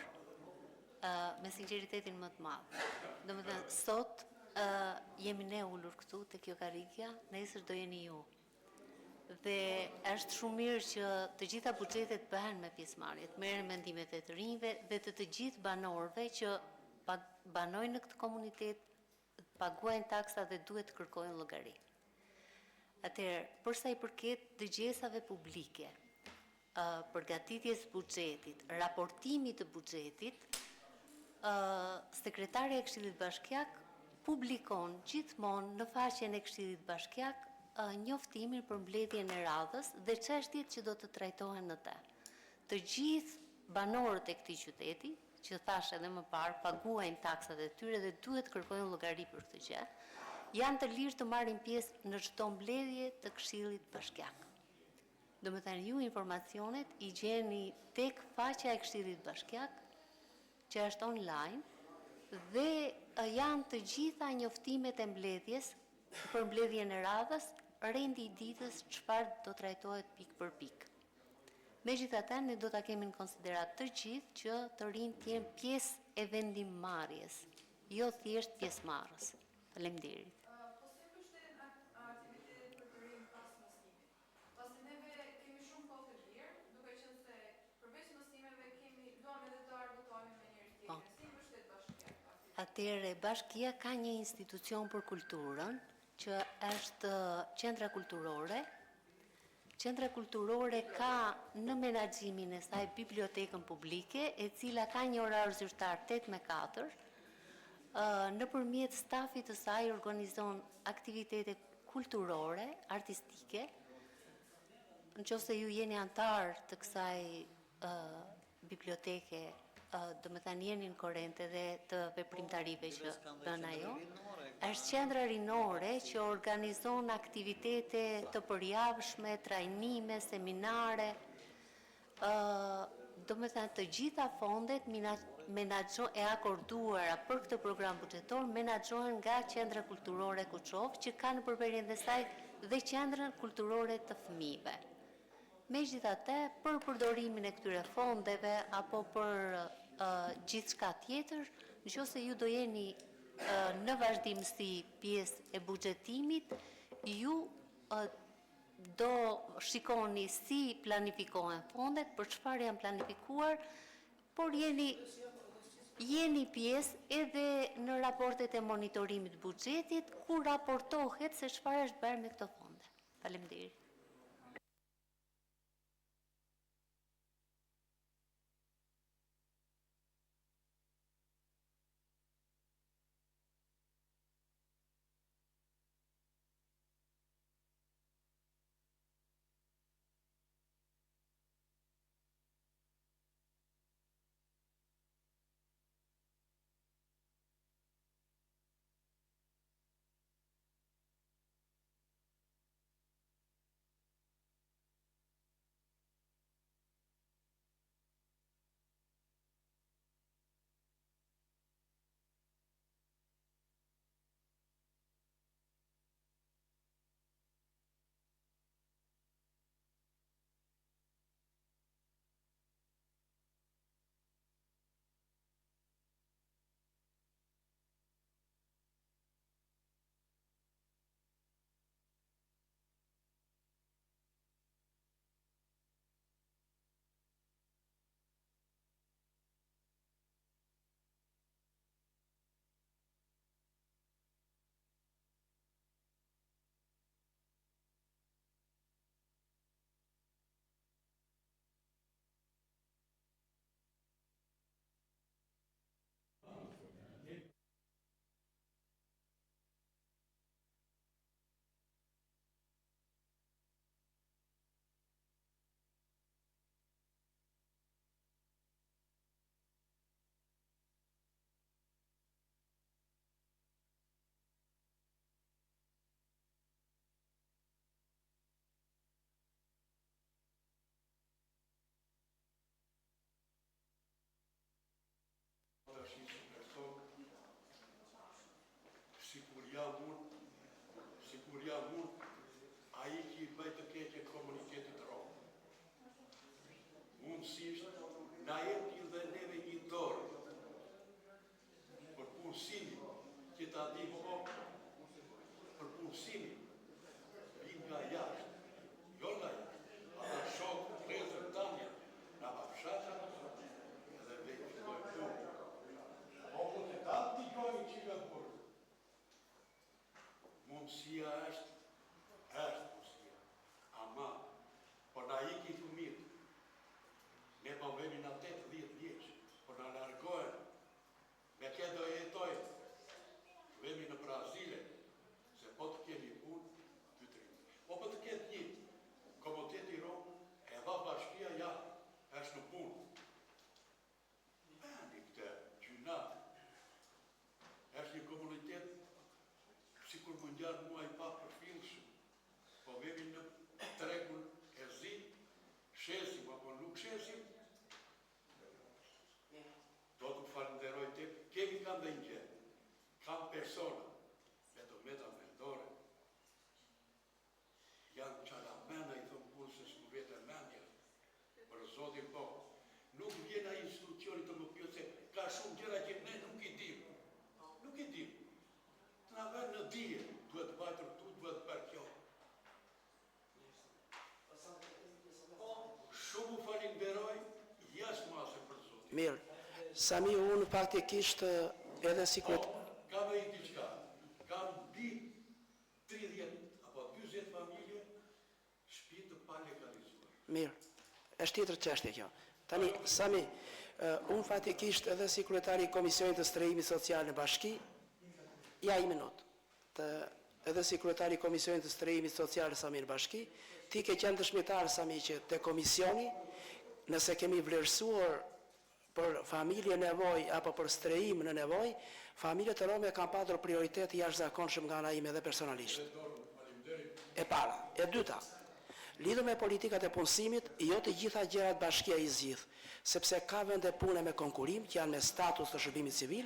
me sinqeritetin më të madh. Domethënë sot jemi ne ulur këtu te kjo karrigja, nesër do jeni ju. Dhe është shumë mirë që të gjitha buxhetet bëhen me pjesëmarrje, merren mendimet e të rinjve dhe të gjithë banorëve që banojnë në këtë komunitet, paguajnë taksa dhe duhet të kërkojnë llogari. Atëherë, për sa i përket dëgjesave publike, përgatitjes buxhetit, raportimit të buxhetit, sekretarja e Këshillit Bashkiak publikon gjithmonë në faqen e Këshillit Bashkiak njoftimin për mbledhjen e radhës dhe çështjet që do të trajtohen në të. Të gjithë banorët e këtij qyteti, që thash edhe më parë, paguajnë taksat e tyre dhe duhet kërkojnë llogari për këtë gjë, janë të lirë të marrin pjesë në çdo mbledhje të Këshillit Bashkiak. Domethënë ju informacionet i gjeni tek faqja e Këshillit Bashkiak, që është online, dhe janë të gjitha njoftimet e mbledhjes për mbledhjen e radhës, rendi i ditës çfarë do trajtohet pikë për pikë. Megjithatë, ne do ta kemi në konsiderat të gjithë që të rinjt të jenë pjesë e vendimmarrjes, jo thjesht pjesëmarrës. Faleminderit. Po si mbështeten aktivitetet për të rinj pas mësimit? Pasi neve kemi shumë kohë të lirë, duke qenë se përveç mësimeve duam edhe të argëtohemi me njëri tjetrin. Si mbështet bashkia aktivitetet? Atëherë, bashkia ka një institucion për kulturën, që është qendra kulturore. Qendra kulturore ka në menaxhimin e saj bibliotekën publike, e cila ka një orar zyrtar 8 me 4. Nëpërmjet stafit të saj organizon aktivitete kulturore, artistike. Nëse ju jeni antar të kësaj biblioteke, do me thënë jeni në korrente dhe të veprimtarive që bën ajo, është qendra rinore që organizon aktivitete të përjavshme, trajnime, seminare, do me thënë të gjitha fondet e akorduara për këtë program buxhetor menaxhohen nga Qendra Kulturore Kuçov, që ka në përbërjen e saj dhe Qendrën Kulturore të Fëmijëve. Megjithatë, për përdorimin e këtyre fondeve apo për gjithçka tjetër, nëse ju do jeni në vazhdimsi pjesë e buxhetimit, ju do shikoni si planifikohen fondet, për çfarë janë planifikuar, por jeni pjesë edhe në raportet e monitorimit buxhetit, ku raportohet se çfarë është bërë me këto fonde. Faleminderit. ta di po për punësimin, vinë nga jashtë, jo nga jashtë, ata shokë, prezër, tamja, nga bafshata, edhe vejtë filloj punë. Po të dalë t'i gojnë që nga burë. Mundësia është mundësia, ama, por na iki fëmijët, ne po vemi në 8-10 vjeç, por na largohen, me ke do jetojnë, vemi në Brazile, se po të kemi punë, po të ketë një komitet i Romë, e dha bashkia ja, është në punë. Bani këtë gjynat, është një komunitet, si kur më njërë mua i pa përfilshëm, po vemi në tregun e zi, shesim, apo nuk shesim, do të falenderoj të kemi kam dhe një, kam persona, me do meta mendore, janë qaramena i thëmë punë se s'mu vete mendja, për zotin po, nuk vjena institucioni të më pjo se ka shumë gjera që ne nuk i dim, të nga venë në dije, duhet bajtër tu, duhet për kjo. Shumë u falenderoj, jashtë mase për zotin. Mirë, Sami unë faktikisht edhe si këtë... Kam e i diqka, kam bi 30 apo 20 familje, shtëpi të pa legalizuar. Mirë, është tjetër çështje kjo. Tani, Sami, unë faktikisht edhe si kryetari i Komisionit të Strehimit Social në Bashki, ja i minut, edhe si kryetari i Komisionit të Strehimit Social Sami në Bashki, ti ke qenë dëshmitar, Sami, që të komisioni, nëse kemi vlerësuar për familje nevoj apo për strehim në nevoj, familjet e Rome kanë patur prioritet jashtëzakonshëm nga ana ime dhe personalisht. E para, e dyta, lidhur me politikat e punësimit, jo të gjitha gjërat bashkia i zgjidh, sepse ka vende pune me konkurim që janë me status të shërbimit civil,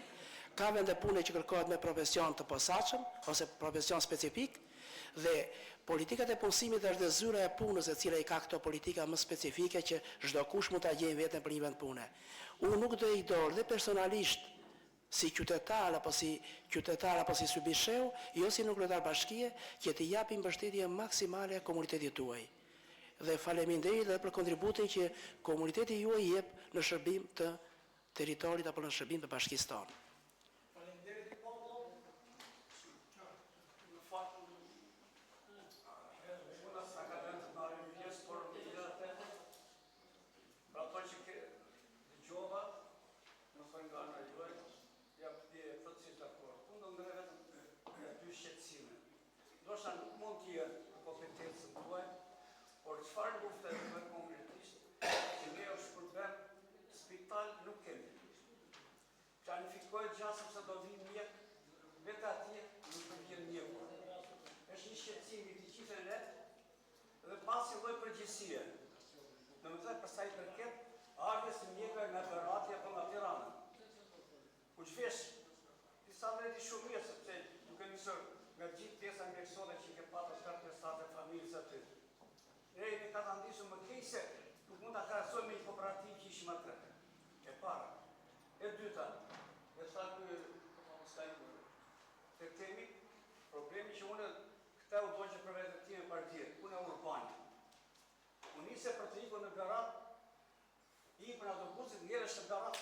ka vende pune që kërkohet me profesion të posaçëm ose profesion specifik, dhe politikat e punësimit është dhe zyra e punës e cila i ka këto politika më specifike që çdo kush mund ta gjejë veten për një vend pune. Unë nuk do i dorë dhe personalisht si qytetar apo si subisheu, jo si në kryetar bashkie, që t'i japi mbështetje maksimale komunitetit tuaj. Dhe faleminderit edhe për kontributin që komuniteti juaj jep në shërbim të territorit apo në shërbim të bashkisë tonë. Ndoshta nuk mund të jetë kompetencën tuaj, por çfarë lufte duhet konkretisht, që ne është shpërbem spital nuk kemi. Planifikohet gjatë sepse do vinë mjek, vetë atje nuk do vjen mjeku. Është një shqetësim i të gjithë ne dhe pasi lloj përgjegjësie. Domethënë për sa i përket ardhes së mjekave nga Beratja apo nga Tirana. Ku shpesh disa vjen shumë mirë sepse duke nisur nga gjithë pjesa mjekësore që ke patur prestate familjes aty. Ne jemi katandisur më keq se nuk mund ta krahasojmë me një kooperativë që ishim atë. E para. E dyta, e sa ky të temi problemi që unë këta u doqe për vetën time partie, unë e urbane. Unë nise për të ikur në Berat, i për autobusit njerësh të Berat.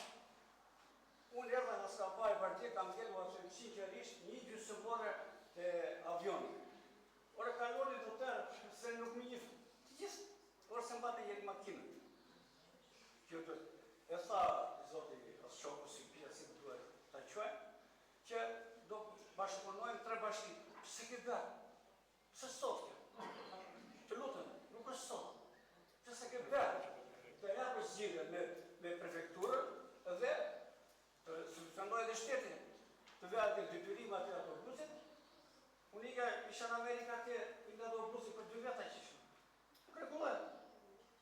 Unë erdha nga skapaj partie, kam gjetur atë sinqerisht një gjysmore të avionit. Ore kaloni do tërë, se nuk më njëfë, të gjithë, ore se mbate jetë makinën. Kjo e tha, zoti, asë shoku si pia, si më duhet të qoj, që do bashkëpunojmë 3 bashki. Pse ke bërë? Pse sot kjo? Të lutëm, nuk është sot. Pse ke bërë? Të japë zgjidhje me prefekturën dhe të solucionoj dhe shtetin. Të vejë të detyrim atë autobusit. Unë isha në Amerika atje, i nga do busi për 2 veta që ishë. Nuk regullet.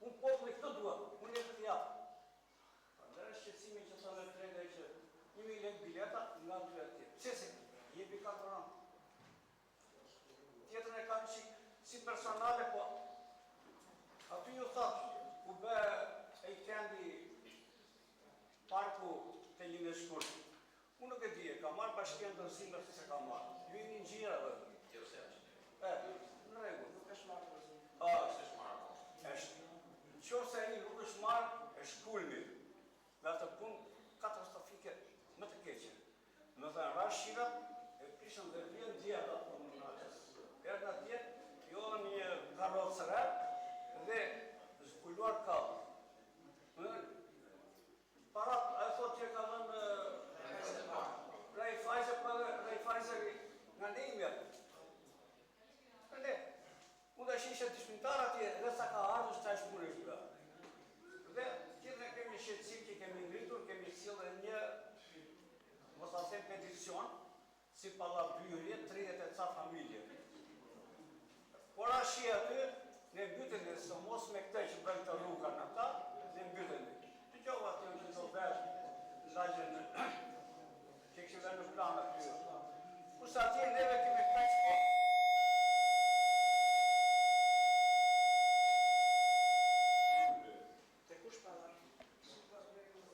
Unë populli këtë dua, unë e të japë. Ndërë shqecimi që sa në trega i që 1.000 lek bileta nga 2 atje. Pse se, jepi 4 anë. Tjetën e kam si personale, po aty ju thatë, ku bë e i kendi parku të Linë Shkurtë. Unë nuk e dije, ka marrë bashkia ndërësime se ka marrë. Ju jeni ngjira dhe. Në rregull, nuk është marrë. Është. Nëse ai nuk është marrë, është kulmi. Dhe atë punë katastrofike më të keqe. Më thënë, rashirat e prishën dhe vjen djela, erdhën atje, jo një karrocëre dhe zbuluar kallë. Parat, a e thot që ka dhënë Raiffeisen, për Raiffeisen nga ne i mjerë. Kënde, unë dhe shishe të shmitar atje, dhe sa ka ardhë, që ta ishë punë ishtë. Dhe, gjithë ne kemi shqetësim që kemi ngritur, kemi cilë një, mos ta them peticion, si pallabyrje, 30 e ca familje. Por ashi aty, ne mbytën dhe së mos me këte që bëjnë të rruga në ta, ne mbytën dhe. Të gjohë aty në të verë, në lagjën që këshive në planë aty. Kusë atje neve kemi këtëj po. Te kush pallat?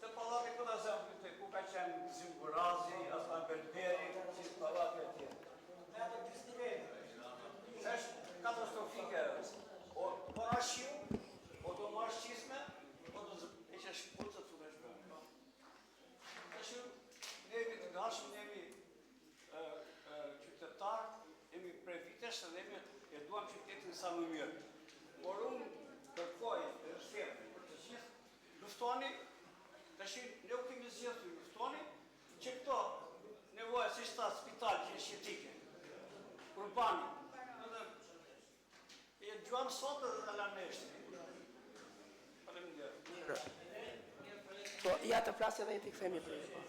Të pallati këta zemë të ku ka qenë Zingurazi, Aslan Berberi, që pallati atje. Në atë disniveli. Është katastrofike. O rashiu, o do marrë shqisme, o do e që shkullë të me shbërë. Është, ne jemi të gashëm, ne jemi qytetarë, jemi prej vitesh dhe e duam qytetin sa më mirë. Por unë kërkoj e rështetë për të gjithë luftoni, ne u kemi zgjedhur luftoni, që këto nevoja si shta spital që e shjetike, urbani, e gjuam sot edhe dhe laneshtë. Mirë. Po, ja të flasë edhe i t'i kthemi për e.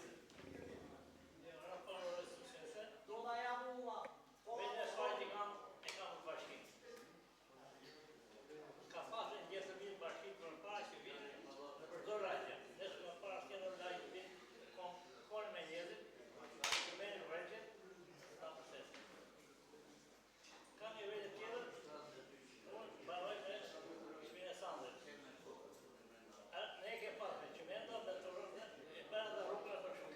Ne ke pasme qimendo, me të rrugë, e bërë dhe rrugë në të shumë.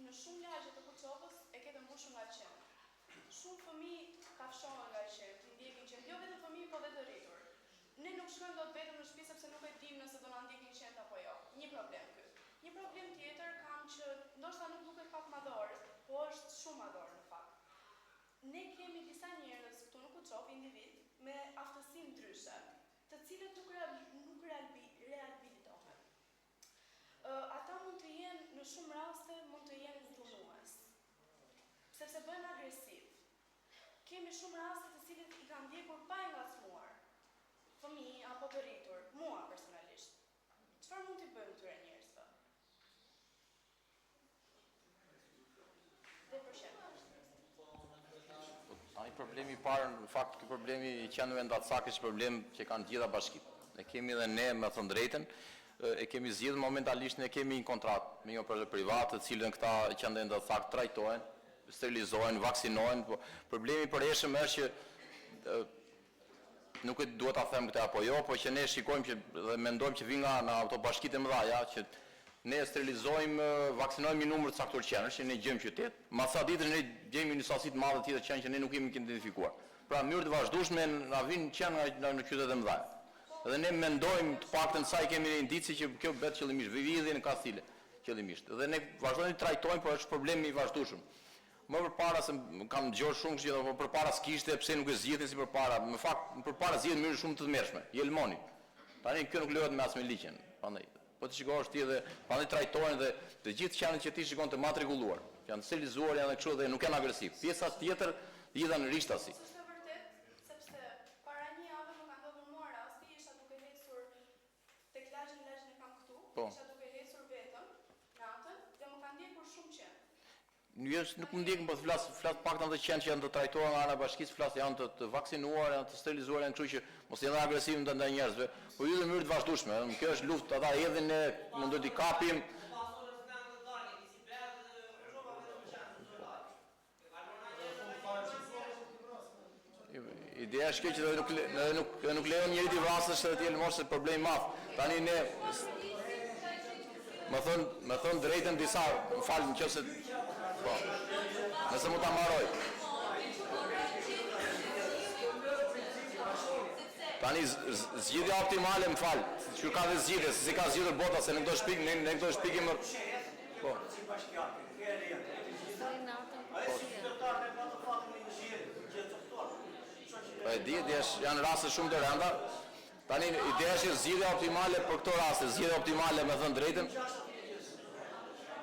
Në shumë lagje të Kuçovës e ketë mbushur nga qenë. Shumë fëmijë kafshohen nga qenë, i ndjekin qenë, jo vetëm fëmijë, po dhe të rritur. Ne nuk shkojmë dot vetëm në shtëpi sepse nuk e dim nëse do na ndjekin qenë apo jo. Një problem ky. Një problem tjetër kam që ndoshta nuk duket pak madhor, po është shumë madhor në fakt. Ne kemi disa njerëz këtu në Kuçovë, individ me aftësi ndryshe, të cilët nuk rehabilitohen. Ata mund të jenë në shumë raste mund të jenë dhunues, sepse bëhen agresiv. Kemi shumë raste të cilët i kanë ndjekur pa e ngacmuar, fëmijë apo të rritur, mua personalisht. Çfarë mund t'i bëjmë këtyre njerëzve? Dhe për shembull. Ai problemi i parë, në fakt, ky problemi i qenëve ndatësak është problem që kanë gjitha bashkitë. Ne kemi edhe ne, me thënë drejtën, e kemi zgjidhur momentalisht, ne kemi një kontratë me një operator privat, të cilën këta qenë ndatësak trajtohen, sterilizohen, vaksinohen, po problemi i përhershëm është që nuk e duhet ta them këtë apo jo, po që ne shikojmë që dhe mendojmë që vijnë nga autobashkitë e mëdha, që ne sterilizojmë, vaksinojmë një numër të caktuar qenësh që ne gjejmë qytet, mas sa ditësh ne gjejmë një sasi të madhe tjetër qenë që ne nuk kemi identifikuar. Pra në mënyrë të vazhdueshme na vijnë qenë në qytete të mëdha. Dhe ne mendojmë të paktën sa i kemi një indici që kjo bëhet qëllimisht, vëvjedhjen ka stile qëllimisht. Dhe ne vazhdojmë të trajtojmë, por është problemi i vazhdueshëm. Më përpara se kam dëgjuar shumë që po përpara s'kishte, pse nuk e zgjidhin si përpara. Në fakt përpara zgjidhen në mënyrë shumë të tmerrshme. Jelmoni. Tani kjo nuk lejohet me as me ligjin. Prandaj po të shikosh ti dhe prandaj trajtohen dhe të gjithë qenët që ti shikon të matrikulluar, janë sterilizuar, janë kështu dhe nuk janë agresiv. Pjesa tjetër lidhen në rishtasi. Është vërtet, sepse para një javë më ka ndodhur mua rasti, isha duke ecur tek lagja e kam këtu, isha duke ecur vetëm natën dhe më ka ndjekur shumë qenë. Nuk më ndjekin, po flas paktën të qenë që janë të trajtuar nga ana e bashkisë, flas janë të vaksinuar, janë të sterilizuar, janë kështu që mos janë agresiv ndaj njerëzve, po hyn në mënyrë të vazhdueshme. Kjo është luftë, ata hedhin ne mundoj t'i kapim. Ideja është që nuk lejon njëri të vrasësh edhe të jenë mos është problem i madh. Tani ne më thon drejtën disa, më fal nëse po. Nëse mund ta mbaroj. Tani zgjidhja optimale, më fal, që ka dhe zgjidhje, si ka zgjidhur bota se në këto shpik, ne këto shpikim po. Po e di, janë raste shumë të rënda. Tani ideja është zgjidhja optimale për këto raste, zgjidhja optimale me thënë drejtën.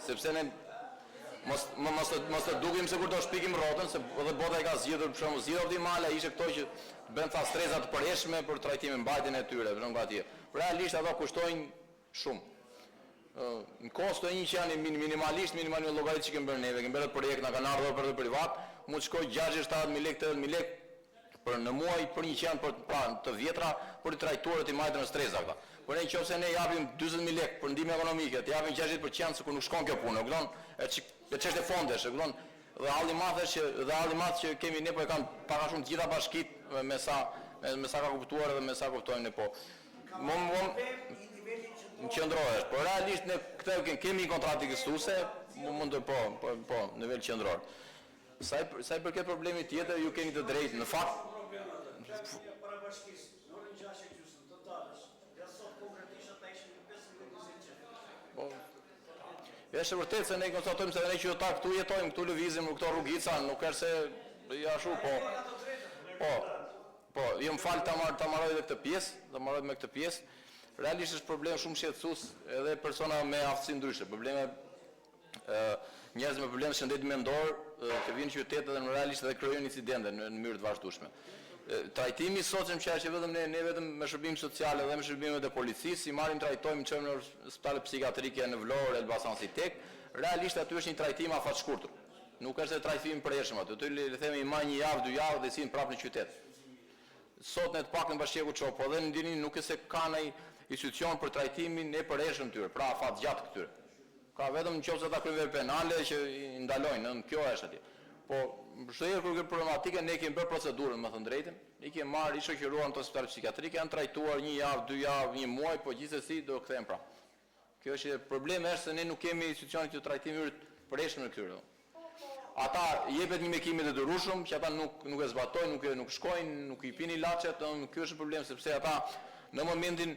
Sepse ne mos të dukim se kur do shpikim rrotën, se edhe bota e ka zgjidhur për shembull zgjidhja optimale ishte këto që bën tha stresa të përhershme për trajtimin mbajtjen e tyre, për shembull atje. Realisht ato kushtojnë shumë. Në kosto e një që janë minimalisht llogaritë që kemi bërë neve, kemi bërë projekt na kanë ardhur për të privat, mund të shkojë 60-70.000 lekë, 80.000 lekë për në muaj për një qenë për të vjetra për të trajtuar të majtë në stresa këta. Por në qoftë se ne japim 40.000 lekë për ndihmë ekonomike, të japim 60% se kur nuk shkon kjo punë, e kupton? E çështë fondesh, e kupton? Dhe halli madh që kemi ne po e kanë para shumë të gjitha bashkitë me sa ka kuptuar dhe me sa kuptojnë ne po. Në qendrohesh, por realisht ne këtë kemi një kontratë ekzistuese, mund të po, në nivel qendror. Sa i përket problemit tjetër, ju keni të drejtë, në fakt. Para bashkisë, në orën 6:30 totalës, dhe sot konkretisht ata ishin në 15.000 Po. Është vërtet se ne konstatojmë se ne qytetarë këtu jetojmë, këtu lëvizim, këto rrugica, nuk është se ja ashtu, po, jo më fal ta marroj edhe këtë pjesë, Realisht është problem shumë shqetësues edhe persona me aftësi ndryshe, probleme njerëz me probleme shëndeti mendor që vinë në qytet dhe realisht edhe krijojnë incidente në mënyrë të vazhdueshme. Trajtimi i socium që është vetëm ne vetëm me shërbim social dhe me shërbimet e policisë, i marrim trajtojmë çojmë në spitale psikiatrike në Vlorë, Elbasan Sitek, realisht aty është një trajtim afat shkurtër. Nuk është trajtim i përhershëm aty. Aty le të themi i marr një javë, 2 javë dhe sin prapë në qytet. Sot ne të paktën bashkëku çop, po dhe në dinin nuk e se ka ndaj institucion për trajtimin e përhershëm tyre, pra afat gjatë këtyre. Ka vetëm nëse ata kryejnë penale që i ndalojnë, kjo është atje. Po çdo kur kjo problematike ne kemi bërë procedurën, më thënë drejtën, ne kemi marrë i shoqëruar në spital psikiatrik, janë trajtuar 1 javë, 2 javë, 1 muaj, po gjithsesi do kthehen prapë. Kjo është problemi është se ne nuk kemi institucione që trajtimi preshën në këtyre. Ata jepet një mekim të detyrueshëm që ata nuk e zbatojnë, nuk shkojnë, nuk i pini ilaçet, ky është problem sepse ata në momentin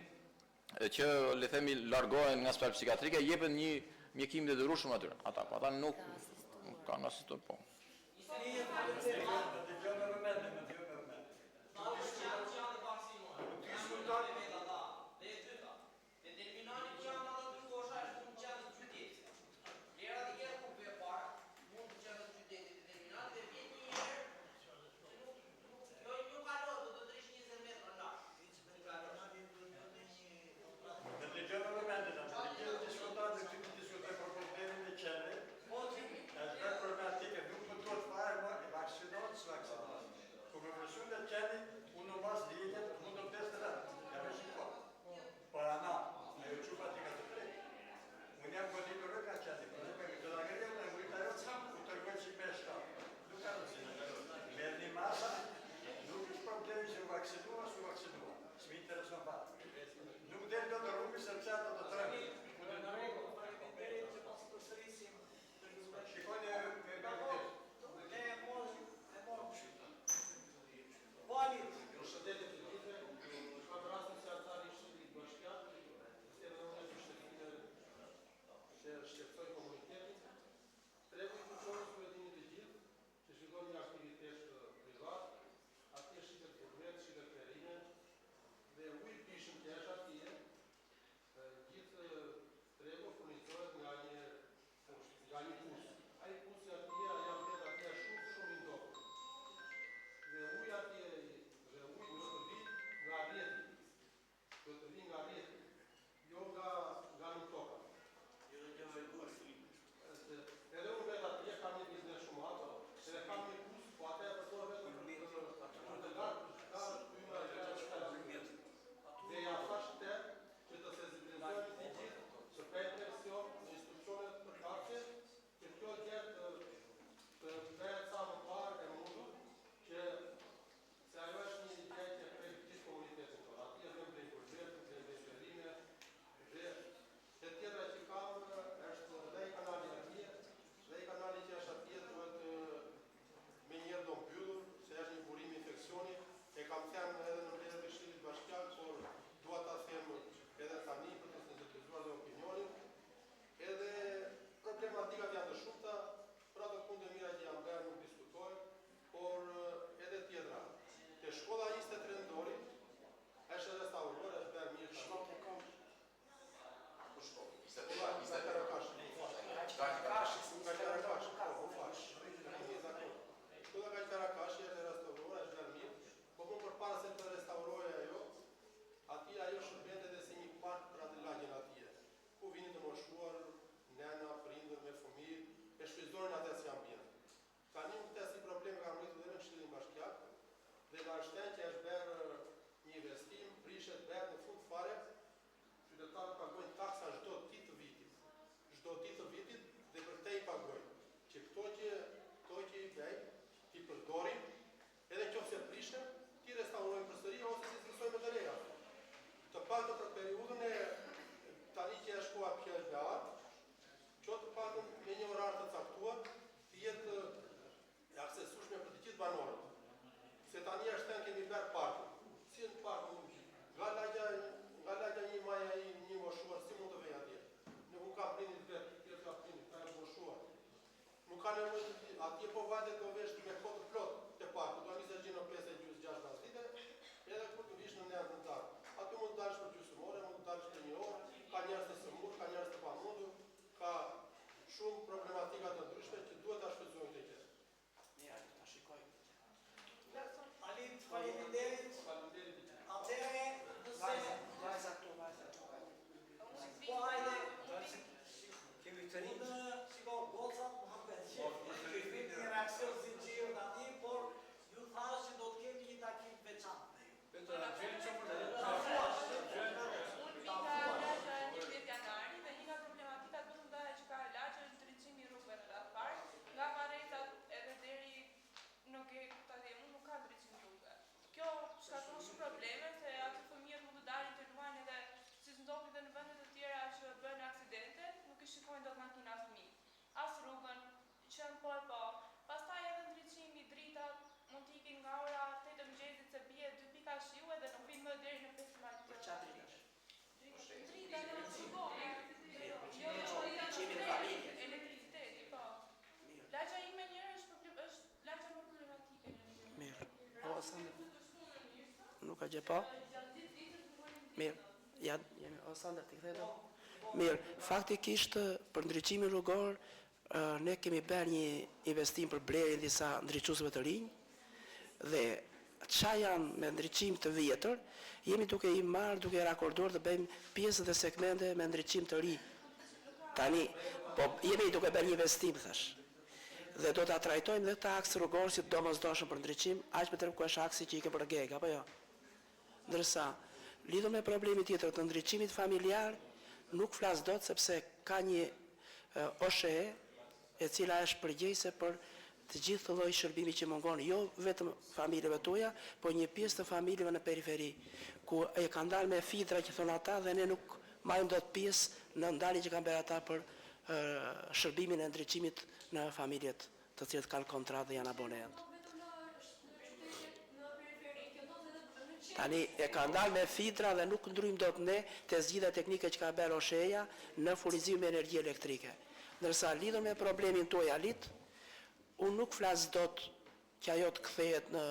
që le themi largohen nga spitali psikiatrike jepet një mjekim të detyrueshëm atyre. Ata nuk kanë asistuar po. ka gjë, po? Mirë, ja, o Sander, ti kthejtë? Mirë, faktikisht për ndriçimin rrugor, ne kemi bërë një investim për blerjen disa ndriçuesve të rinj dhe qa janë me ndriçim të vjetër, jemi duke i marrë, duke i rakorduar të bëjmë pjesë dhe segmente me ndriçim të ri. Tani, po jemi duke bërë një investim, thash. Dhe do ta trajtojmë dhe ta aks rrugor si domosdoshëm për ndriçim, aq më tepër ku është aksi që i ke për geg, apo jo? Ndërsa, lidhur me problemin tjetër të ndriçimit familjar, nuk flas dot sepse ka një OSHE e cila është përgjegjëse për të gjithë lloj shërbimi që mungon, jo vetëm familjeve tuaja, po një pjesë të familjeve në periferi, ku e kanë dalë me fitra që thon ata dhe ne nuk marrim dot pjesë në ndaljen që kanë bërë ata për shërbimin e ndriçimit në familjet të cilët kanë kontratë dhe janë abonent. Tani e kanë dalë me fitra dhe nuk ndryjmë dot ne të zgjidhja teknike që ka bërë OSHE-ja në furnizim me energji elektrike. Ndërsa lidhur me problemin tuaj alit, unë nuk flas dot që ajo të kthehet në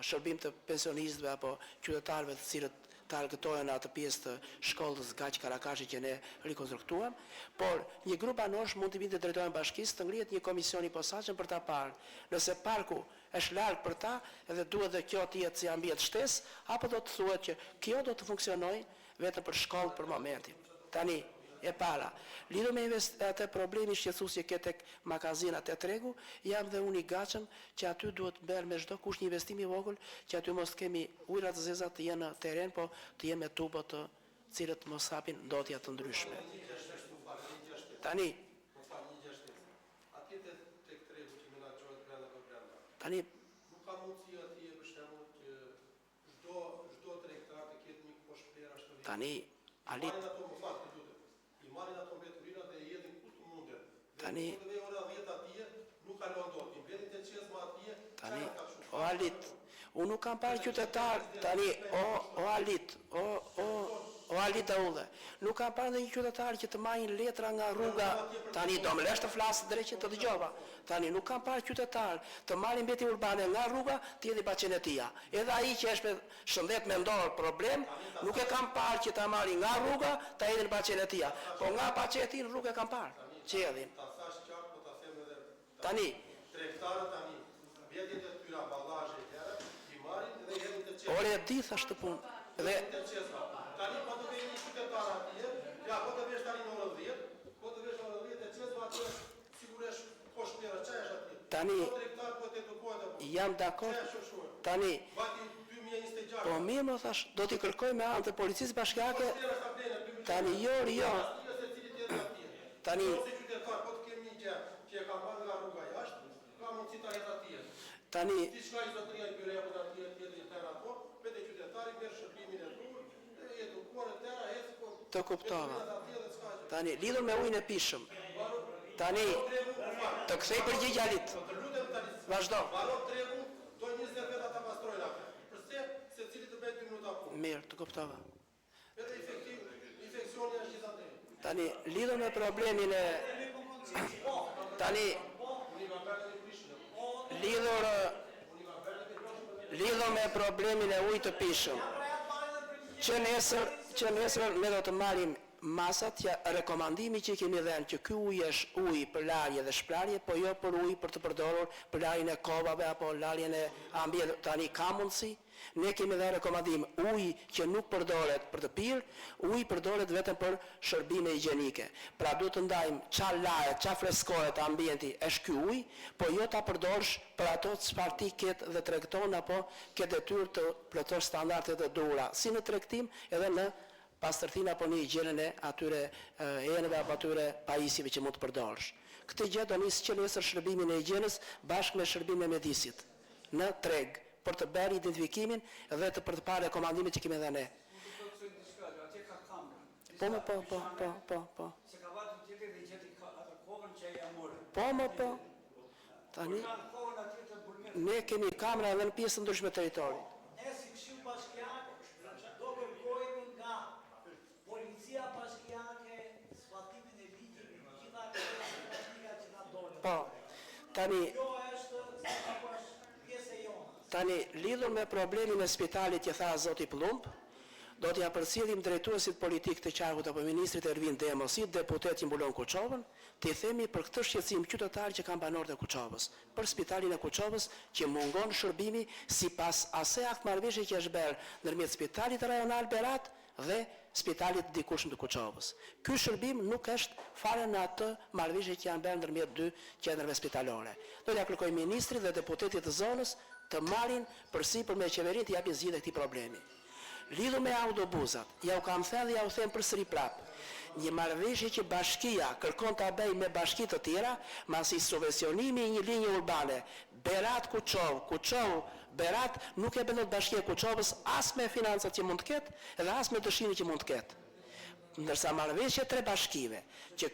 shërbim të pensionistëve apo qytetarëve të cilët të argëtohen atë pjesë të shkollës Gaq Karakashi që ne rikonstruktuam, por një grup banorësh mund të vinë të drejtojnë bashkisë të ngrihet një komision i posaçëm për ta parë nëse parku është larg për ta edhe duhet dhe kjo të jetë si ambient shtesë, apo do të thuhet që kjo do të funksionojë vetëm për shkollë për momentin. Tani, e para, lidhur me atë problemi shqetësues që ke tek magazinat e tregu, jam dhe unë i gatshëm që aty duhet bërë me çdo kush një investim i vogël, që aty mos kemi ujëra të zeza të jenë në teren, po të jenë me tubo të cilët mos hapin ndotja të ndryshme. Tani, nuk ka mundësi atje për shembull që çdo tregtar të ketë një poshpler ashtu. Tani, alit marrin ato mbeturinat dhe i hedhin ku të munden. Tani, dhe ora 10 atje nuk kalon dot. I mbledhin te çezma atje. Tani, o Alit, unë nuk kam parë qytetar, tani, o Alit, o Alit Daulle, nuk kam parë ndonjë qytetar që të marrin letra nga rruga, tani do më lesh të flas drejt që të dëgjova. Tani nuk kam parë qytetar të marrin mbeti urbane nga rruga, të jeni Baçenetia. Edhe ai që është me shëndet mendor problem, nuk e kam parë që ta marrin nga rruga, ta hedhin në Baçenetia. Po nga Baçenetia në rrugë e kam parë. Që hedhin. Ta thash qartë, po ta them edhe tani. Tregtarët tani, mbetjet e tyre amballazhe të tjera, i marrin dhe i hedhin te çezma. Ore di thash të punë. Dhe tani po të vjen një qytetar atje, ja po të vesh tani në orën 10, po të vesh në orën 10 te çezma atje, sigurisht poshpera çash atje. Tani Tregtar po të edukohet apo. jam dakord. Tani Vati 2026. po mirë më thash, do t'i kërkoj me anë të policisë bashkiake. Tani jo. Tani si qytetar po të kemi një gjë që e ka marrë nga rruga jashtë, ka mundësi ta hedh atje. tani Diçka i zotëria i bëre apo atje tjetër tërë apo, vetë qytetari merr shërbimin e rrugës, e edukuar e tëra ecë po. të kuptova. Tani lidhur me ujin e pishëm. Tani të kthej përgjigje Alit. Të lutem tani. Vazhdo. Varo tregu, do 20 veta ta pastrojnë atë. Përse secili të bëjë 2 minuta punë. Mirë, të kuptova. Edhe infeksioni është gjithatë. Tani lidhur me problemin e tani lidhur me problemin e ujit të pishëm. Që nesër ne do të marrim masat që rekomandimi që kemi dhënë që ky ujë është ujë për larje dhe shprarje, po jo për ujë për të përdorur për larjen e kovave apo larjen e ambientit. Tani ka mundësi. Ne kemi dhënë rekomandim ujë që nuk përdoret për të pirë, ujë përdoret vetëm për shërbime higjienike. Pra duhet të ndajmë çfarë lahet, çfarë freskohet ambienti është ky ujë, po jo ta përdorsh për ato çfarë ti ket dhe tregton apo ke detyrë të plotësh standardet e duhura, si në tregtim edhe në pastërtinë apo në higjienën e atyre enëve apo atyre pajisjeve që mund të përdorsh. Këtë gjë do nisë që nesër shërbimin e higjienës bashkë me shërbimin e mjedisit në treg për të bërë identifikimin dhe për të parë rekomandimet që kemi dhënë ne. Po. Se ka vatë të tjetër dhe gjeti atë kohën që e amore. Po. Tani ne kemi kamera edhe në pjesë të ndryshme të teritorit. Ne si Këshill Bashkiak do kërkojmë nga policia bashkiake zbatimin e ligjit gjitha teknika që na dolën. Po. Tani Kjo është pjesë e jona. Tani, lidhur me problemin e spitalit që tha zoti Plumb, do t'ja përcjellim drejtuesit politik të qarkut apo ministrit Ervin Demosit, deputet që mbulon Kuçovën, t'i themi për këtë shqetësim qytetar që kanë banorët e Kuçovës, për spitalin e Kuçovës që mungon shërbimi sipas asaj aktmarrëveshje që është bërë ndërmjet spitalit rajonal Berat dhe spitalit dikushëm të Kuçovës. Ky shërbim nuk është fare në atë marrëveshje që janë bërë ndërmjet dy qendrave spitalore. Do t'ja kërkoj ministrit dhe deputetit të zonës të marrin përsipër me qeverinë të japin zgjidhje këtij problemi. Lidhur me autobusat, ja u kam thënë dhe ja u them përsëri prap. Një marrëveshje që bashkia kërkon ta bëjë me bashki të tjera, masi subvencionimi i një linje urbane Berat-Kuçovë, Kuçovë-Berat nuk e bën dot bashkia e Kuçovës as me financat që mund të ketë dhe as me dëshirën që mund të ketë. Ndërsa marrëveshje tre bashkive, që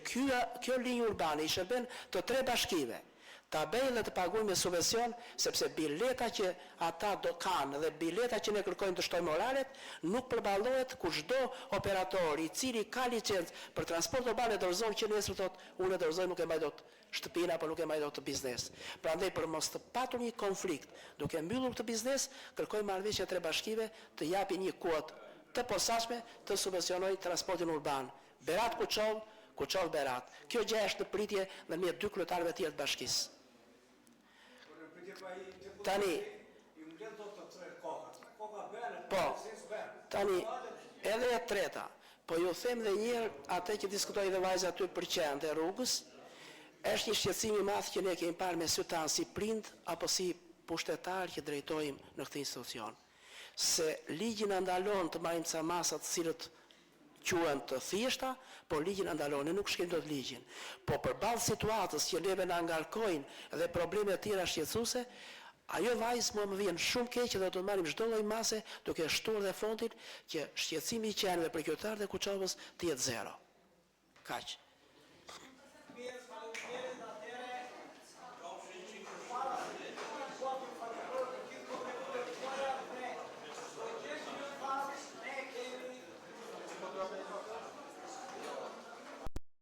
kjo linjë urbane i shërben të tre bashkive, ta bëjnë dhe të paguajnë me subvencion, sepse bileta që ata do kanë dhe bileta që ne kërkojmë të shtojmë oraret, nuk përballohet kur çdo operator i cili ka licencë për transport urban e dorëzon që nesër thotë unë e dorëzoj nuk e mbaj dot shtëpinë apo nuk e mbaj dot të biznes. Prandaj për mos të patur një konflikt, duke mbyllur këtë biznes, kërkojmë marrëveshje tre bashkive të japin një kuotë të posaçme të subvencionojë transportin urban. Berat-Kuçovë, Kuçovë-Berat. Kjo gjë është në pritje ndërmjet dy kryetarëve të tjerë të bashkisë. Tani, po, tani, edhe e treta, po ju them dhe njërë atë që diskutoj dhe vajza aty për qenë e rrugës, është një shqetësim i madh që ne kemi parë me sy tanë si prind apo si pushtetar që drejtojmë në këtë institucion. Se ligji na ndalon të marrim ca masa të cilët quhen të thjeshta, por ligji na ndalon, ne nuk shkelim dot ligjin. Po përballë situatës që neve na ngarkojnë dhe probleme të tjera shqetësuese, ajo vajzë më vjen shumë keq dhe do të marrim çdo lloj mase duke shtuar dhe fondin që shqetësimi i qenëve për qytetarët e Kuçovës të jetë zero. Kaq.